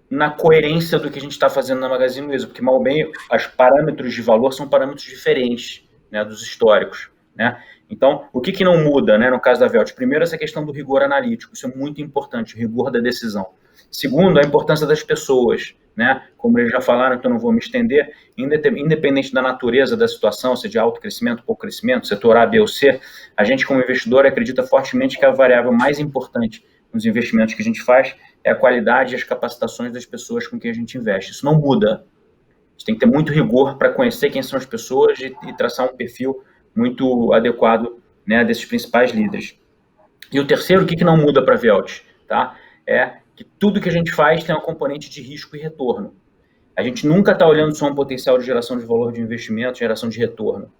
na coerência do que a gente está fazendo na Magazine Luiza, porque, mal bem, os parâmetros de valor são parâmetros diferentes, né, dos históricos, né? Então, o que não muda, né, no caso da Velt? Primeiro, essa questão do rigor analítico, isso é muito importante, o rigor da decisão. Segundo, a importância das pessoas, né? Como eles já falaram, então não vou me estender, independente da natureza da situação, seja de alto crescimento, pouco crescimento, setor A, B ou C, a gente como investidor acredita fortemente que a variável mais importante nos investimentos que a gente faz é a qualidade e as capacitações das pessoas com quem a gente investe. Isso não muda. A gente tem que ter muito rigor para conhecer quem são as pessoas e traçar um perfil muito adequado, né, desses principais líderes. E o terceiro, o que não muda para a Velt? Tá? É que tudo que a gente faz tem uma componente de risco e retorno. A gente nunca está olhando só um potencial de geração de valor de investimento, geração de retorno.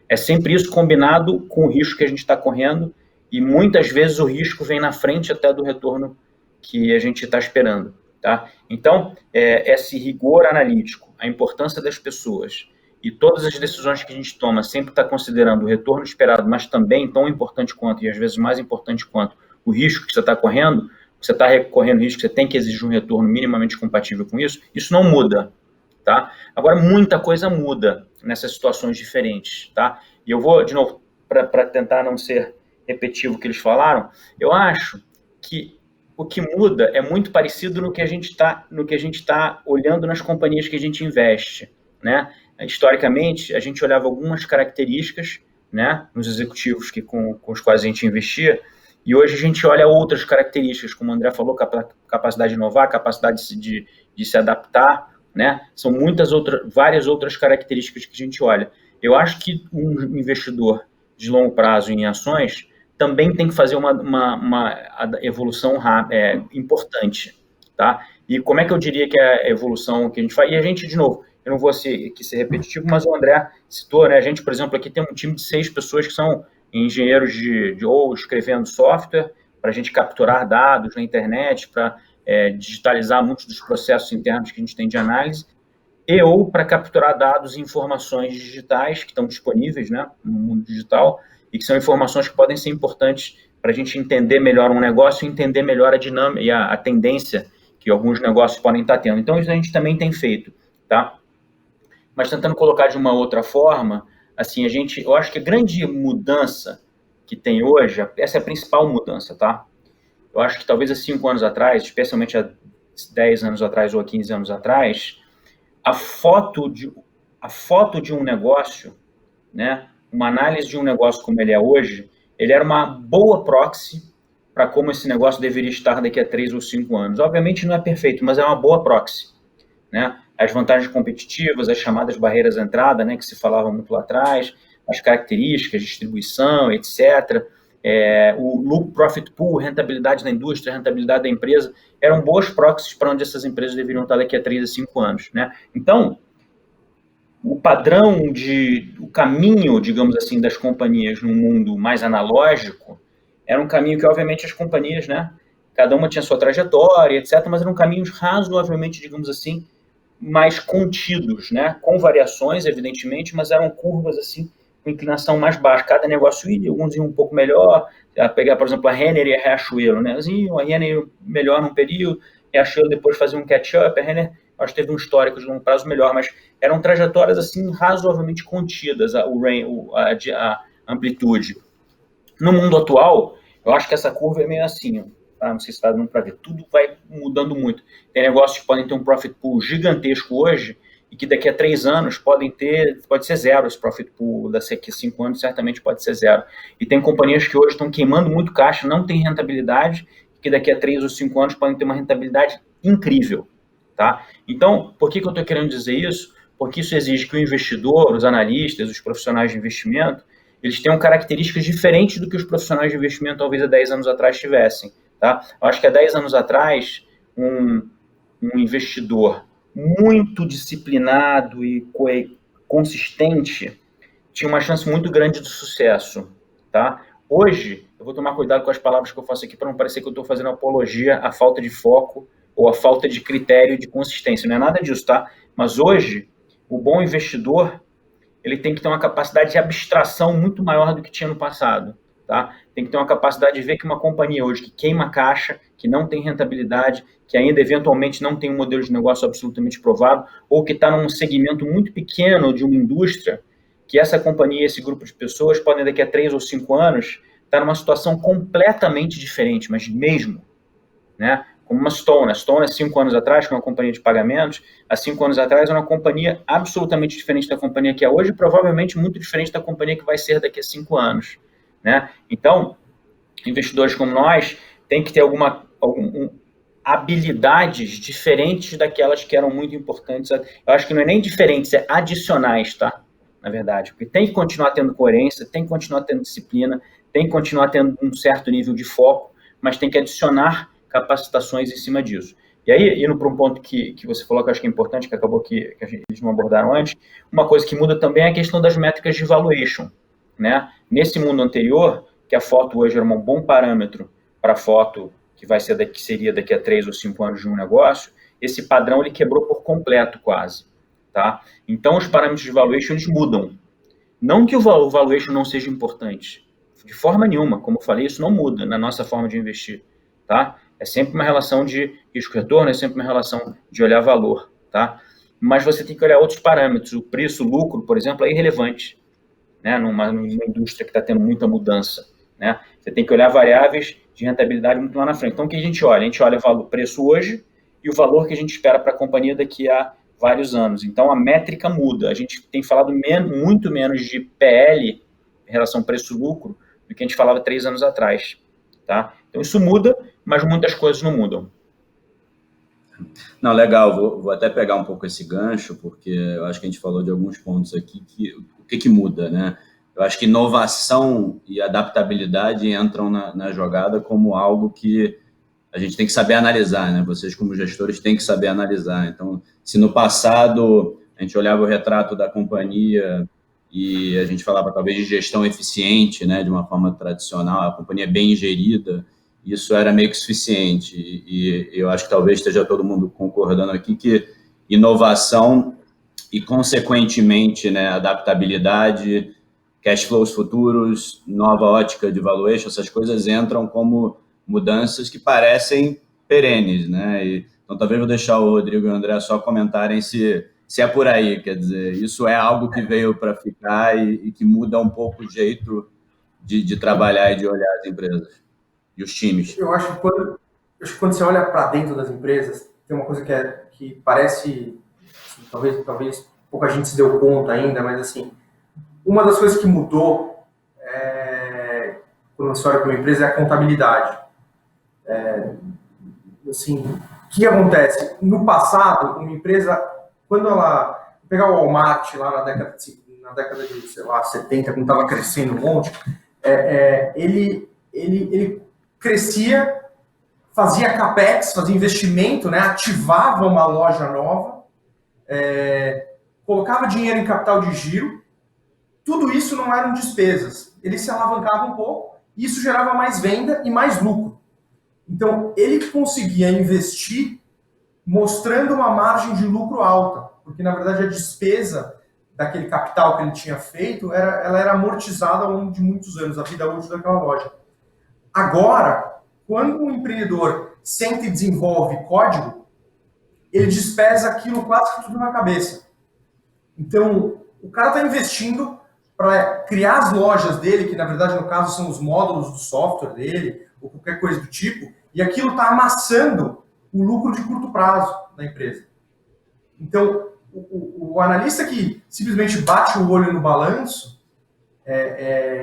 É sempre isso combinado com o risco que a gente está correndo e muitas vezes o risco vem na frente até do retorno que a gente está esperando. Tá? Então, esse rigor analítico, a importância das pessoas e todas as decisões que a gente toma sempre está considerando o retorno esperado, mas também tão importante quanto, e às vezes mais importante quanto, o risco que você está correndo, você está correndo risco, você tem que exigir um retorno minimamente compatível com isso, isso não muda. Tá? Agora, muita coisa muda nessas situações diferentes. Tá? E eu vou, de novo, para tentar não ser repetitivo o que eles falaram, eu acho que o que muda é muito parecido no que a gente está olhando nas companhias que a gente investe. Né? Historicamente, a gente olhava algumas características, né, nos executivos com os quais a gente investia, e hoje a gente olha outras características, como o André falou, capacidade de inovar, capacidade de se adaptar, né? São várias outras características que a gente olha. Eu acho que um investidor de longo prazo em ações também tem que fazer uma evolução importante. Tá? E como é que eu diria que é a evolução que a gente faz? E a gente, de novo, eu não vou aqui ser repetitivo, mas o André citou, né? A gente, por exemplo, aqui tem um time de 6 pessoas que são engenheiros ou escrevendo software para a gente capturar dados na internet, para digitalizar muitos dos processos internos que a gente tem de análise, ou para capturar dados e informações digitais que estão disponíveis, né, no mundo digital, e que são informações que podem ser importantes para a gente entender melhor um negócio e entender melhor a dinâmica e a tendência que alguns negócios podem estar tendo. Então, isso a gente também tem feito. Tá? Mas tentando colocar de uma outra forma, assim, eu acho que a grande mudança que tem hoje, essa é a principal mudança, tá? Eu acho que talvez há 5 anos atrás, especialmente há 10 anos atrás ou há 15 anos atrás, a foto de um negócio, né, uma análise de um negócio como ele é hoje, ele era uma boa proxy para como esse negócio deveria estar daqui a 3 ou 5 anos. Obviamente não é perfeito, mas é uma boa proxy. Né? As vantagens competitivas, as chamadas barreiras à entrada, né, que se falava muito lá atrás, as características, distribuição, etc., o lucro profit pool, rentabilidade da indústria, rentabilidade da empresa, eram boas proxies para onde essas empresas deveriam estar daqui a 3 a 5 anos. Né? Então, o caminho, digamos assim, das companhias num mundo mais analógico, era um caminho que, obviamente, as companhias, né, cada uma tinha sua trajetória, etc., mas eram caminhos razoavelmente, digamos assim, mais contidos, né, com variações, evidentemente, mas eram curvas, assim, com inclinação mais baixa. Cada negócio ia, alguns iam um pouco melhor, a pegar, por exemplo, a Renner e a Riachuelo, né, a Renner melhor num período, a Riachuelo depois fazia um catch-up, a Renner, acho que teve um histórico de longo prazo melhor, mas eram trajetórias, assim, razoavelmente contidas, a amplitude. No mundo atual, eu acho que essa curva é meio assim, tá? Não sei se está dando para ver, tudo vai mudando muito. Tem negócios que podem ter um profit pool gigantesco hoje e que daqui a 3 anos pode ser zero esse profit pool, daqui a 5 anos certamente pode ser zero. E tem companhias que hoje estão queimando muito caixa, não tem rentabilidade, que daqui a 3 ou 5 anos podem ter uma rentabilidade incrível. Tá? Então, por que eu estou querendo dizer isso? Porque isso exige que o investidor, os analistas, os profissionais de investimento, eles tenham características diferentes do que os profissionais de investimento talvez há 10 anos atrás tivessem. Tá? Eu acho que há 10 anos atrás, um investidor muito disciplinado e consistente tinha uma chance muito grande de sucesso. Tá? Hoje, eu vou tomar cuidado com as palavras que eu faço aqui para não parecer que eu estou fazendo apologia à falta de foco ou à falta de critério de consistência. Não é nada disso, tá? Mas hoje, o bom investidor, ele tem que ter uma capacidade de abstração muito maior do que tinha no passado, tá? Tem que ter uma capacidade de ver que uma companhia hoje que queima caixa, que não tem rentabilidade, que ainda eventualmente não tem um modelo de negócio absolutamente provado, ou que está num segmento muito pequeno de uma indústria, que essa companhia, esse grupo de pessoas podem daqui a 3 ou 5 anos estar numa situação completamente diferente, mas mesmo, né? como uma Stone. A Stone, há 5 anos atrás, que é uma companhia de pagamentos, há 5 anos atrás era uma companhia absolutamente diferente da companhia que é hoje, e provavelmente muito diferente da companhia que vai ser daqui a 5 anos. Né? Então, investidores como nós têm que ter habilidades diferentes daquelas que eram muito importantes. Eu acho que não é nem diferentes, é adicionais, tá? Na verdade, porque tem que continuar tendo coerência, tem que continuar tendo disciplina, tem que continuar tendo um certo nível de foco, mas tem que adicionar capacitações em cima disso. E aí, indo para um ponto que você falou que eu acho que é importante, que acabou que eles não abordaram antes, uma coisa que muda também é a questão das métricas de valuation. Né? Nesse mundo anterior, que a foto hoje era um bom parâmetro para a foto que seria daqui a 3 ou 5 anos de um negócio, esse padrão ele quebrou por completo quase. Tá? Então, os parâmetros de valuation eles mudam. Não que o valuation não seja importante, de forma nenhuma, como eu falei, isso não muda na nossa forma de investir. Tá? É sempre uma relação de risco-retorno, é sempre uma relação de olhar valor. Tá? Mas você tem que olhar outros parâmetros. O preço, o lucro, por exemplo, é irrelevante. Né? Numa indústria que está tendo muita mudança. Né? Você tem que olhar variáveis de rentabilidade muito lá na frente. Então, o que a gente olha? A gente olha o preço hoje e o valor que a gente espera para a companhia daqui a vários anos. Então, a métrica muda. A gente tem falado muito menos de PL em relação preço-lucro do que a gente falava 3 anos atrás. Tá? Então, isso muda, mas muitas coisas não mudam. Não, legal. Vou até pegar um pouco esse gancho, porque eu acho que a gente falou de alguns pontos aqui o que muda, né? Eu acho que inovação e adaptabilidade entram na jogada como algo que a gente tem que saber analisar, né? Vocês, como gestores, têm que saber analisar. Então, se no passado a gente olhava o retrato da companhia e a gente falava talvez de gestão eficiente, né? De uma forma tradicional, a companhia bem gerida, isso era meio que suficiente. E eu acho que talvez esteja todo mundo concordando aqui que inovação e, consequentemente, né, adaptabilidade, cash flows futuros, nova ótica de valuation, essas coisas entram como mudanças que parecem perenes, né? Então, talvez vou deixar o Rodrigo e o André só comentarem se é por aí, quer dizer, isso é algo que veio para ficar e que muda um pouco o jeito de trabalhar e de olhar as empresas e os times. Eu acho que quando você olha para dentro das empresas, tem uma coisa que parece, assim, talvez pouca gente se deu conta ainda, mas assim, uma das coisas que mudou quando você olha para uma empresa é a contabilidade. Assim, o que acontece? No passado, uma empresa, quando ela pegar o Walmart lá na década de sei lá, 70, quando estava crescendo um monte, ele crescia, fazia capex, fazia investimento, né, ativava uma loja nova, colocava dinheiro em capital de giro. Tudo isso não eram despesas. Ele se alavancava um pouco e isso gerava mais venda e mais lucro. Então, ele conseguia investir mostrando uma margem de lucro alta, porque, na verdade, a despesa daquele capital que ele tinha feito, ela era amortizada ao longo de muitos anos, a vida útil daquela loja. Agora, quando um empreendedor senta e desenvolve código, ele despesa aquilo quase que tudo na cabeça. Então, o cara está investindo para criar as lojas dele, que na verdade no caso são os módulos do software dele, ou qualquer coisa do tipo, e aquilo está amassando o lucro de curto prazo da empresa. Então, o analista que simplesmente bate o olho no balanço,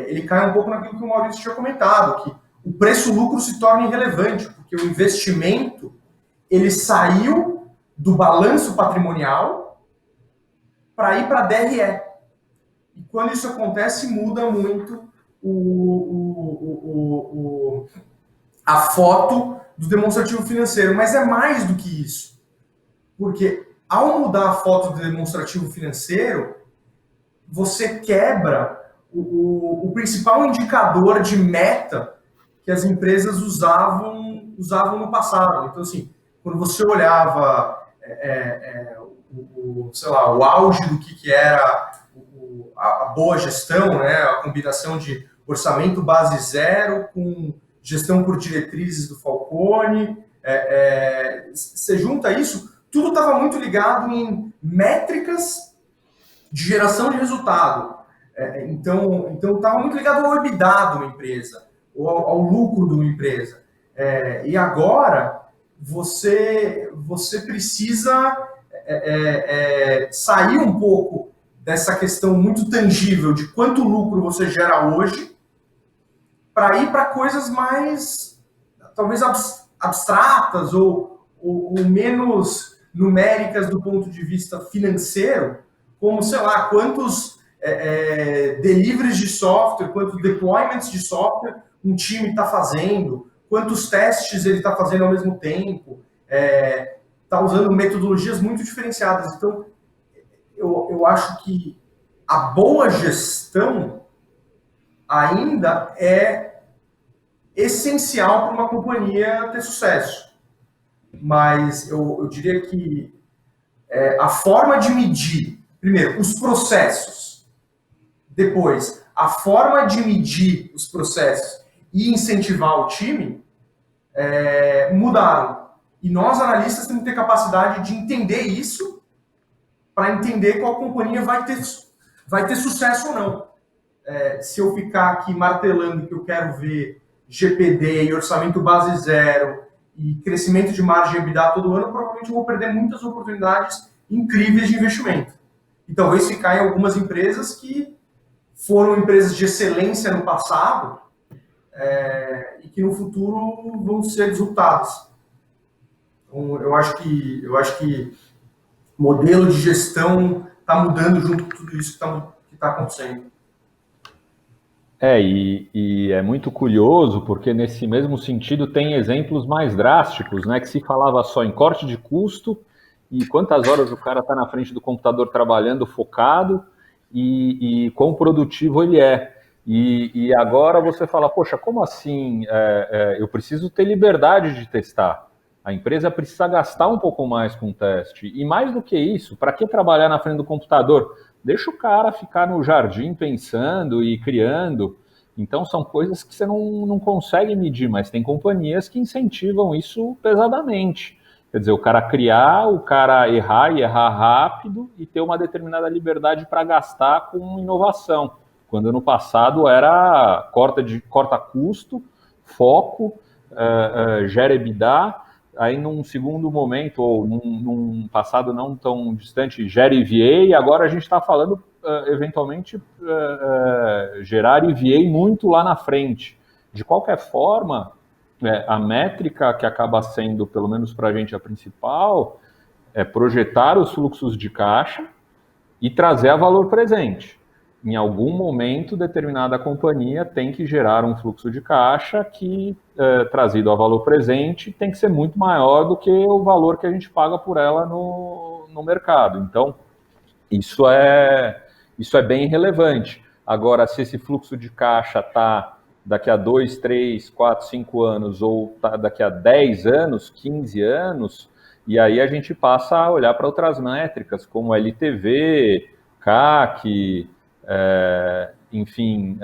ele cai um pouco naquilo que o Maurício tinha comentado, que o preço-lucro se torna irrelevante, porque o investimento ele saiu do balanço patrimonial para ir para a DRE. E quando isso acontece, muda muito a foto do demonstrativo financeiro. Mas é mais do que isso. Porque ao mudar a foto do demonstrativo financeiro, você quebra o principal indicador de meta que as empresas usavam no passado. Então, assim, quando você olhava sei lá, o auge do que era a boa gestão, né, a combinação de orçamento base zero com gestão por diretrizes do Falcone, você junta isso, tudo estava muito ligado em métricas de geração de resultado. Então estava muito ligado ao EBITDA de uma empresa, ou ao lucro de uma empresa. E agora, você precisa sair um pouco dessa questão muito tangível de quanto lucro você gera hoje para ir para coisas mais, talvez, abstratas ou menos numéricas do ponto de vista financeiro, como, sei lá, quantos deliveries de software, quantos deployments de software um time está fazendo, quantos testes ele está fazendo ao mesmo tempo, está usando metodologias muito diferenciadas. Então, eu acho que a boa gestão ainda é essencial para uma companhia ter sucesso. Mas eu diria que a forma de medir, primeiro, os processos, depois, a forma de medir os processos e incentivar o time mudaram. E nós, analistas, temos que ter capacidade de entender isso para entender qual companhia vai ter sucesso ou não. Se eu ficar aqui martelando que eu quero ver GPD e orçamento base zero e crescimento de margem EBITDA todo ano, provavelmente eu vou perder muitas oportunidades incríveis de investimento. E talvez ficar em algumas empresas que foram empresas de excelência no passado e que no futuro vão ser resultados. Então, eu acho que o modelo de gestão está mudando junto com tudo isso que está acontecendo. E é muito curioso, porque nesse mesmo sentido tem exemplos mais drásticos, né? Que se falava só em corte de custo e quantas horas o cara está na frente do computador trabalhando focado e quão produtivo ele é. E agora você fala, poxa, como assim? Eu preciso ter liberdade de testar. A empresa precisa gastar um pouco mais com o teste. E mais do que isso, para que trabalhar na frente do computador? Deixa o cara ficar no jardim pensando e criando. Então, são coisas que você não consegue medir, mas tem companhias que incentivam isso pesadamente. Quer dizer, o cara criar, o cara errar e errar rápido e ter uma determinada liberdade para gastar com inovação. Quando no passado era corta custo, foco, gera EBITDA, aí num segundo momento, ou num passado não tão distante, gera EVA, e agora a gente está falando, eventualmente, gerar EVA muito lá na frente. De qualquer forma, a métrica que acaba sendo, pelo menos para a gente, a principal, é projetar os fluxos de caixa e trazer a valor presente. Em algum momento, determinada companhia tem que gerar um fluxo de caixa que, trazido a valor presente, tem que ser muito maior do que o valor que a gente paga por ela no mercado. Então, isso é bem relevante. Agora, se esse fluxo de caixa está daqui a 2, 3, 4, 5 anos, ou tá daqui a 10 anos, 15 anos, e aí a gente passa a olhar para outras métricas, como LTV, CAC, enfim,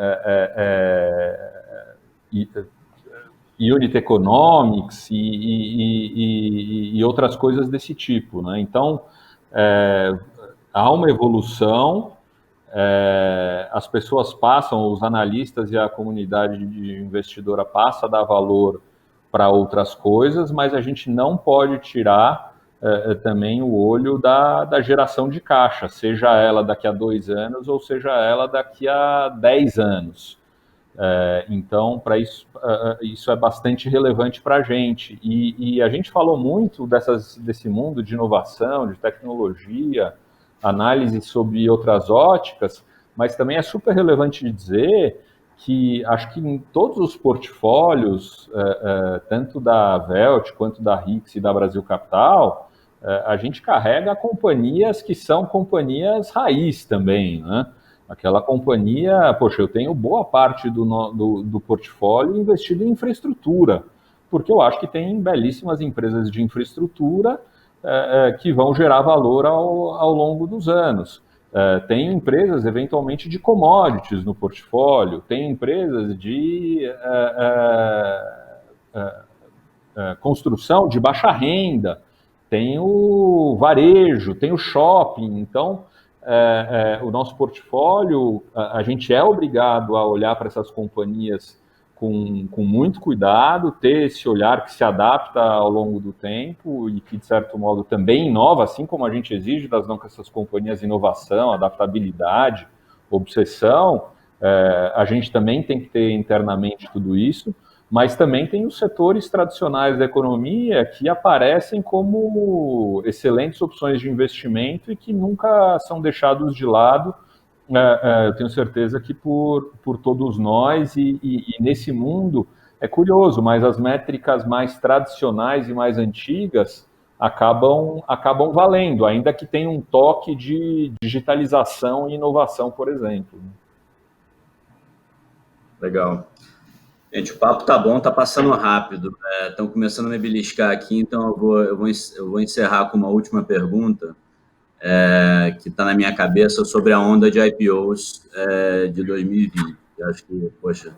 Unit Economics e outras coisas desse tipo, né? Então, há uma evolução, as pessoas passam, os analistas e a comunidade de investidora passa a dar valor para outras coisas, mas a gente não pode tirar também o olho da geração de caixa, seja ela daqui a 2 anos ou seja ela daqui a 10 anos. Então, para isso, isso é bastante relevante para a gente. E a gente falou muito desse mundo de inovação, de tecnologia, análise sobre outras óticas, mas também é super relevante dizer que acho que em todos os portfólios, tanto da Velt quanto da RIX e da Brasil Capital, a gente carrega companhias que são companhias raiz também, né? Aquela companhia, poxa, eu tenho boa parte do portfólio investido em infraestrutura, porque eu acho que tem belíssimas empresas de infraestrutura que vão gerar valor ao longo dos anos. Tem empresas, eventualmente, de commodities no portfólio, tem empresas de construção de baixa renda, tem o varejo, tem o shopping. Então, o nosso portfólio, a gente é obrigado a olhar para essas companhias com muito cuidado, ter esse olhar que se adapta ao longo do tempo e que, de certo modo, também inova, assim como a gente exige dessas companhias inovação, adaptabilidade, obsessão, a gente também tem que ter internamente tudo isso, mas também tem os setores tradicionais da economia que aparecem como excelentes opções de investimento e que nunca são deixados de lado. Eu tenho certeza que por todos nós, e nesse mundo é curioso, mas as métricas mais tradicionais e mais antigas acabam valendo, ainda que tenha um toque de digitalização e inovação, por exemplo. Legal. Gente, o papo tá bom, tá passando rápido. Estão começando a me beliscar aqui, então eu vou encerrar com uma última pergunta. Que está na minha cabeça sobre a onda de IPOs de 2020. Eu acho que, poxa,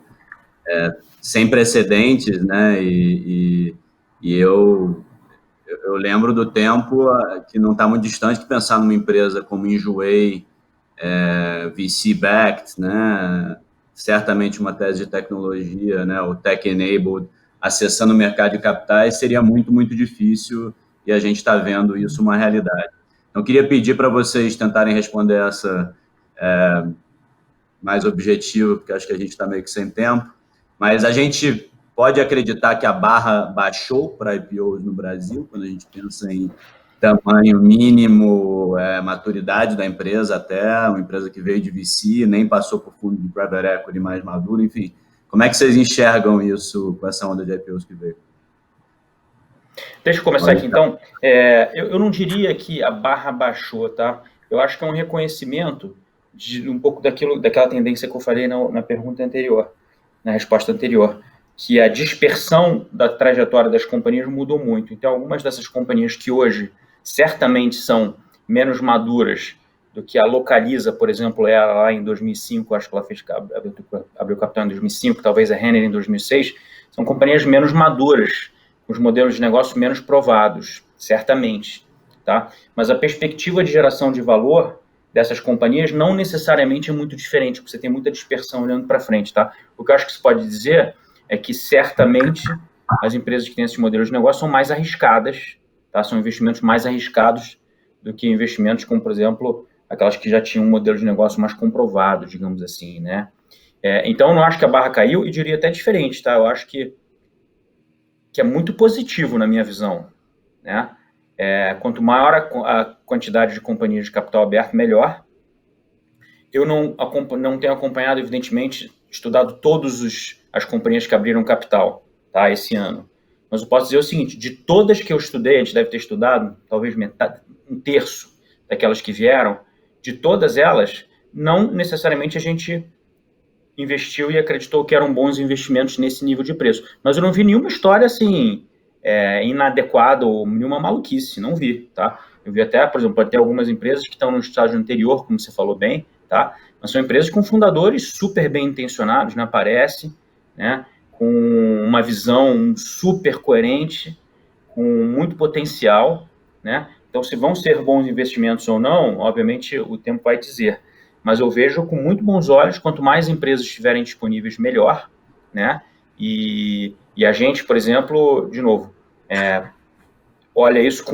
sem precedentes, né? E eu lembro do tempo que não está muito distante de pensar numa empresa como Enjoei, VC-backed, né? Certamente uma tese de tecnologia, né? O tech-enabled, acessando o mercado de capitais seria muito, muito difícil e a gente está vendo isso uma realidade. Então, queria pedir para vocês tentarem responder essa mais objetiva, porque acho que a gente está meio que sem tempo, mas a gente pode acreditar que a barra baixou para IPOs no Brasil, quando a gente pensa em tamanho mínimo, maturidade da empresa até, uma empresa que veio de VC, nem passou por fundo de private equity mais maduro, enfim. Como é que vocês enxergam isso com essa onda de IPOs que veio? Deixa eu começar aqui, então. Eu não diria que a barra baixou, tá? Eu acho que é um reconhecimento de um pouco daquela tendência que eu falei na pergunta anterior, na resposta anterior, que a dispersão da trajetória das companhias mudou muito. Então, algumas dessas companhias que hoje certamente são menos maduras do que a Localiza, por exemplo, era lá em 2005, acho que ela abriu capital em 2005, talvez a Renner em 2006, são companhias menos maduras, com os modelos de negócio menos provados, certamente, tá? Mas a perspectiva de geração de valor dessas companhias não necessariamente é muito diferente, porque você tem muita dispersão olhando para frente, tá? O que eu acho que se pode dizer é que certamente as empresas que têm esses modelos de negócio são mais arriscadas, tá? São investimentos mais arriscados do que investimentos como, por exemplo, aquelas que já tinham um modelo de negócio mais comprovado, digamos assim, né? Então, eu não acho que a barra caiu e diria até diferente, tá? Eu acho que é muito positivo na minha visão, né? Quanto maior a quantidade de companhias de capital aberto, melhor. Eu não tenho acompanhado, evidentemente, estudado todas as companhias que abriram capital, tá, esse ano. Mas eu posso dizer o seguinte, de todas que eu estudei, a gente deve ter estudado, talvez metade, um terço daquelas que vieram, de todas elas, não necessariamente a gente investiu e acreditou que eram bons investimentos nesse nível de preço. Mas eu não vi nenhuma história assim, inadequada ou nenhuma maluquice, não vi, tá? Eu vi até, por exemplo, pode ter algumas empresas que estão no estágio anterior, como você falou bem, tá? Mas são empresas com fundadores super bem intencionados, né? Parece, né? Com uma visão super coerente, com muito potencial, né? Então, se vão ser bons investimentos ou não, obviamente o tempo vai dizer. Mas eu vejo com muito bons olhos, quanto mais empresas estiverem disponíveis, melhor, né? E a gente, por exemplo, de novo, olha isso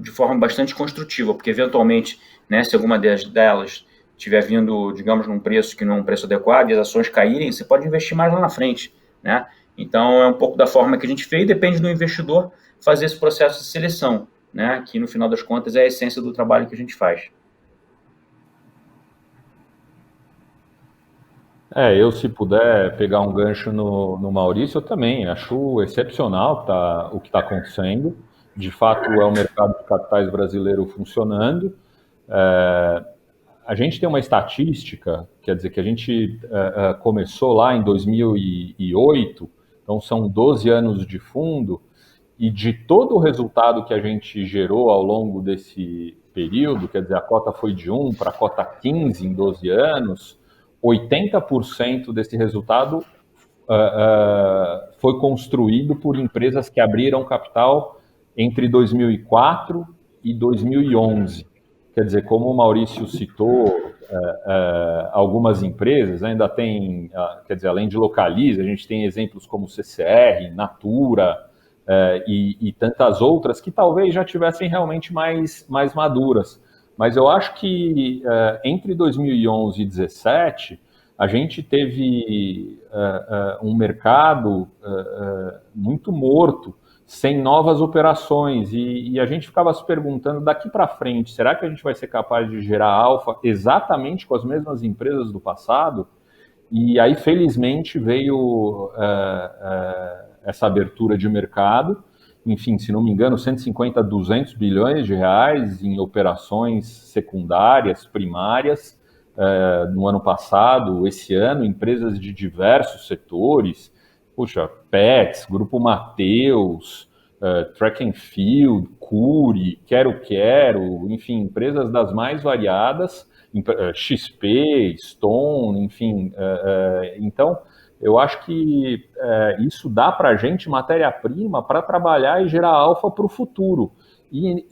de forma bastante construtiva, porque eventualmente, né, se alguma delas estiver vindo, digamos, num preço que não é um preço adequado e as ações caírem, você pode investir mais lá na frente, né? Então, é um pouco da forma que a gente fez, depende do investidor fazer esse processo de seleção, né? Que, no final das contas, é a essência do trabalho que a gente faz. Eu, se puder pegar um gancho no Maurício, eu também acho excepcional o que está acontecendo. De fato, é o mercado de capitais brasileiro funcionando. A gente tem uma estatística, quer dizer, que a gente começou lá em 2008, então são 12 anos de fundo, e de todo o resultado que a gente gerou ao longo desse período, quer dizer, a cota foi de 1 para a cota 15 em 12 anos, 80% desse resultado foi construído por empresas que abriram capital entre 2004 e 2011. Quer dizer, como o Maurício citou, algumas empresas, ainda tem, quer dizer, além de Localiza, a gente tem exemplos como CCR, Natura, e tantas outras que talvez já tivessem realmente mais maduras. Mas eu acho que entre 2011 e 2017, a gente teve um mercado muito morto, sem novas operações, e a gente ficava se perguntando, daqui para frente, será que a gente vai ser capaz de gerar alfa exatamente com as mesmas empresas do passado? E aí, felizmente, veio essa abertura de mercado, enfim, se não me engano, 150 a 200 bilhões de reais em operações secundárias, primárias, no ano passado, esse ano, empresas de diversos setores, puxa, Pets, Grupo Mateus, Track and Field, Cury, Quero, enfim, empresas das mais variadas, XP, Stone, enfim. Então, eu acho que isso dá para a gente matéria-prima para trabalhar e gerar alfa para o futuro. E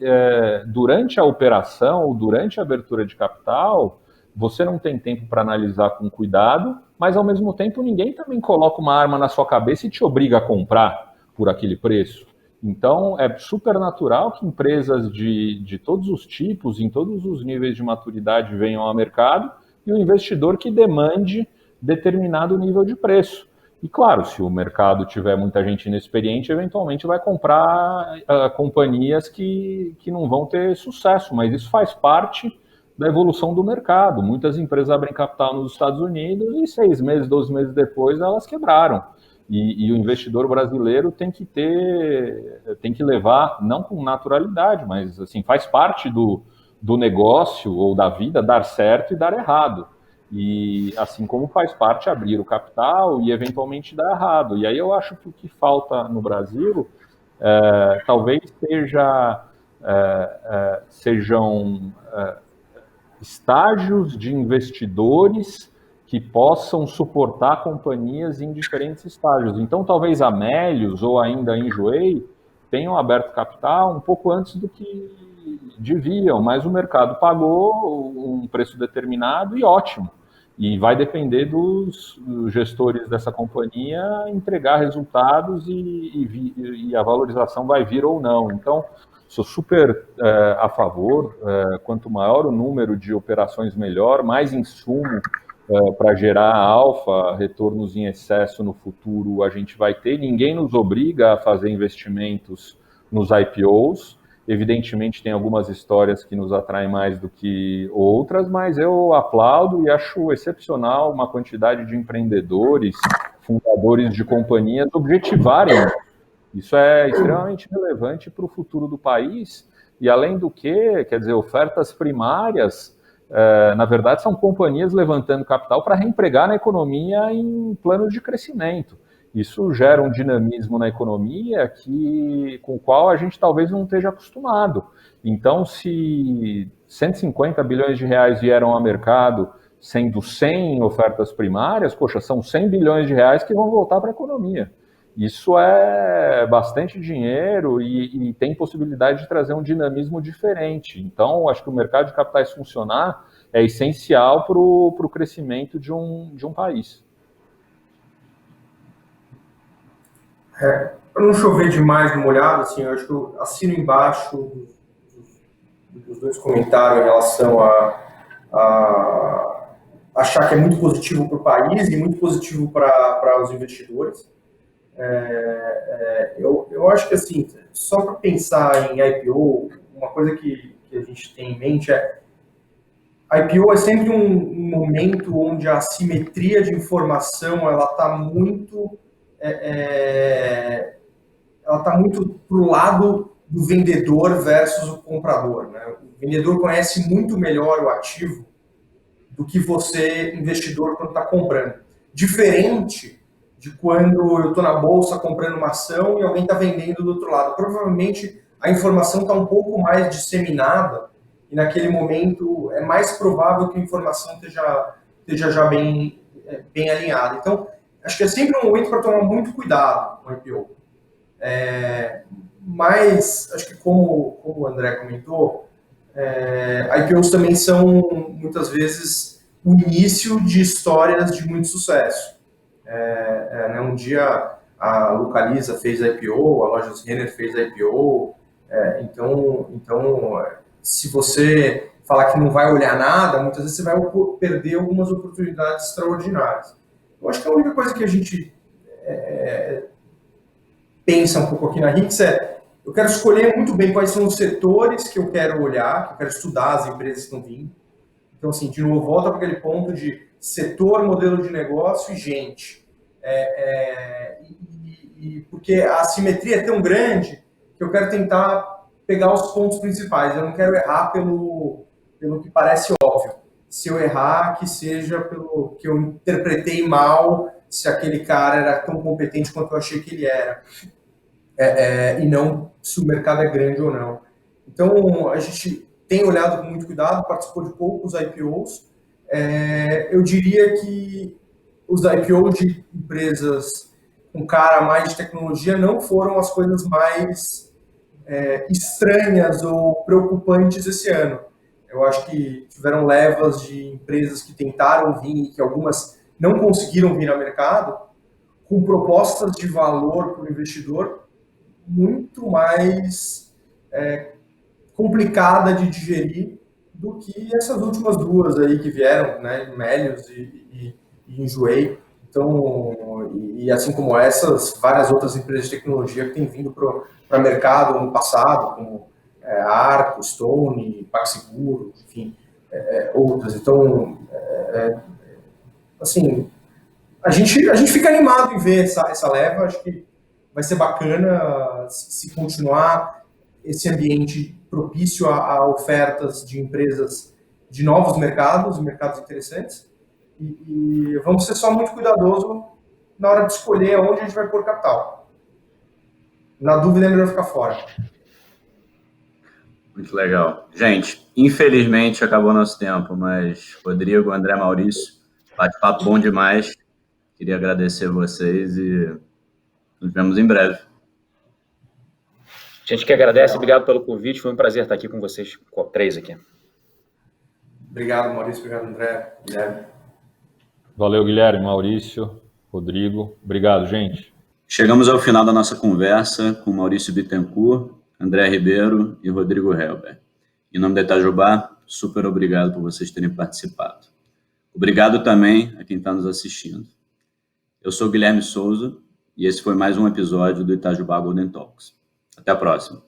durante a operação, ou durante a abertura de capital, você não tem tempo para analisar com cuidado, mas ao mesmo tempo ninguém também coloca uma arma na sua cabeça e te obriga a comprar por aquele preço. Então é super natural que empresas de todos os tipos, em todos os níveis de maturidade venham ao mercado e o investidor que demande determinado nível de preço. E claro, se o mercado tiver muita gente inexperiente, eventualmente vai comprar companhias que não vão ter sucesso, mas isso faz parte da evolução do mercado. Muitas empresas abrem capital nos Estados Unidos e 6 meses, 12 meses depois elas quebraram. E o investidor brasileiro tem que levar, não com naturalidade, mas assim, faz parte do negócio ou da vida dar certo e dar errado. E assim como faz parte abrir o capital e eventualmente dar errado. E aí eu acho que o que falta no Brasil talvez sejam estágios de investidores que possam suportar companhias em diferentes estágios. Então, talvez a Melius ou ainda a Enjoei tenham aberto capital um pouco antes do que deviam, mas o mercado pagou um preço determinado e ótimo. E vai depender dos gestores dessa companhia entregar resultados e a valorização vai vir ou não. Então, sou super a favor, quanto maior o número de operações melhor, mais insumo para gerar alfa, retornos em excesso no futuro a gente vai ter. Ninguém nos obriga a fazer investimentos nos IPOs. Evidentemente tem algumas histórias que nos atraem mais do que outras, mas eu aplaudo e acho excepcional uma quantidade de empreendedores, fundadores de companhias objetivarem. Isso é extremamente relevante para o futuro do país e, além do que, quer dizer, ofertas primárias, na verdade, são companhias levantando capital para reempregar na economia em planos de crescimento. Isso gera um dinamismo na economia com o qual a gente talvez não esteja acostumado. Então, se 150 bilhões de reais vieram ao mercado, sendo 100 ofertas primárias, poxa, são 100 bilhões de reais que vão voltar para a economia. Isso é bastante dinheiro e tem possibilidade de trazer um dinamismo diferente. Então, acho que o mercado de capitais funcionar é essencial para o crescimento de um país. Para não chover demais no molhado, assim, eu acho que eu assino embaixo dos dois comentários em relação a achar que é muito positivo para o país e muito positivo para os investidores. Eu acho que, assim, só para pensar em IPO, uma coisa que a gente tem em mente IPO é sempre um momento onde a assimetria de informação ela está muito para o lado do vendedor versus o comprador, né? O vendedor conhece muito melhor o ativo do que você, investidor, quando está comprando. Diferente de quando eu estou na bolsa comprando uma ação e alguém está vendendo do outro lado. Provavelmente a informação está um pouco mais disseminada e naquele momento é mais provável que a informação esteja já bem alinhada. Então, acho que é sempre um momento para tomar muito cuidado com o IPO. Mas, acho que como o André comentou, IPOs também são, muitas vezes, o início de histórias de muito sucesso. Né, um dia a Localiza fez IPO, a Lojas Renner fez IPO, então, se você falar que não vai olhar nada, muitas vezes você vai perder algumas oportunidades extraordinárias. Eu acho que a única coisa que a gente pensa um pouco aqui na RIX eu quero escolher muito bem quais são os setores que eu quero olhar, que eu quero estudar as empresas que estão vindo. Então, assim, de novo, volta para aquele ponto de setor, modelo de negócio e gente. Porque a assimetria é tão grande que eu quero tentar pegar os pontos principais. Eu não quero errar pelo que parece óbvio. Se eu errar, que seja pelo que eu interpretei mal, se aquele cara era tão competente quanto eu achei que ele era. E não se o mercado é grande ou não. Então, a gente tem olhado com muito cuidado, participou de poucos IPOs. Eu diria que os IPOs de empresas com cara mais de tecnologia não foram as coisas mais estranhas ou preocupantes esse ano. Eu acho que tiveram levas de empresas que tentaram vir, que algumas não conseguiram vir ao mercado, com propostas de valor para o investidor muito mais complicada de digerir do que essas últimas duas aí que vieram, né, Melius e Enjoei. Então, e assim como essas, várias outras empresas de tecnologia que têm vindo para o mercado no passado, como Arco, Stone, PagSeguro, enfim, outras. Então, assim, a gente fica animado em ver essa leva. Acho que vai ser bacana se continuar esse ambiente propício a ofertas de empresas de novos mercados interessantes. E vamos ser só muito cuidadosos na hora de escolher onde a gente vai pôr capital. Na dúvida, é melhor ficar fora. Muito legal. Gente, infelizmente acabou nosso tempo, mas Rodrigo, André, Maurício, bate-papo bom demais. Queria agradecer vocês e nos vemos em breve. A gente que agradece, obrigado pelo convite, foi um prazer estar aqui com vocês, com três aqui. Obrigado, Maurício, obrigado, André, Guilherme. Valeu, Guilherme, Maurício, Rodrigo. Obrigado, gente. Chegamos ao final da nossa conversa com Maurício Bittencourt, André Ribeiro e Rodrigo Helber. Em nome da Itajubá, super obrigado por vocês terem participado. Obrigado também a quem está nos assistindo. Eu sou Guilherme Souza e esse foi mais um episódio do Itajubá Golden Talks. Até a próxima.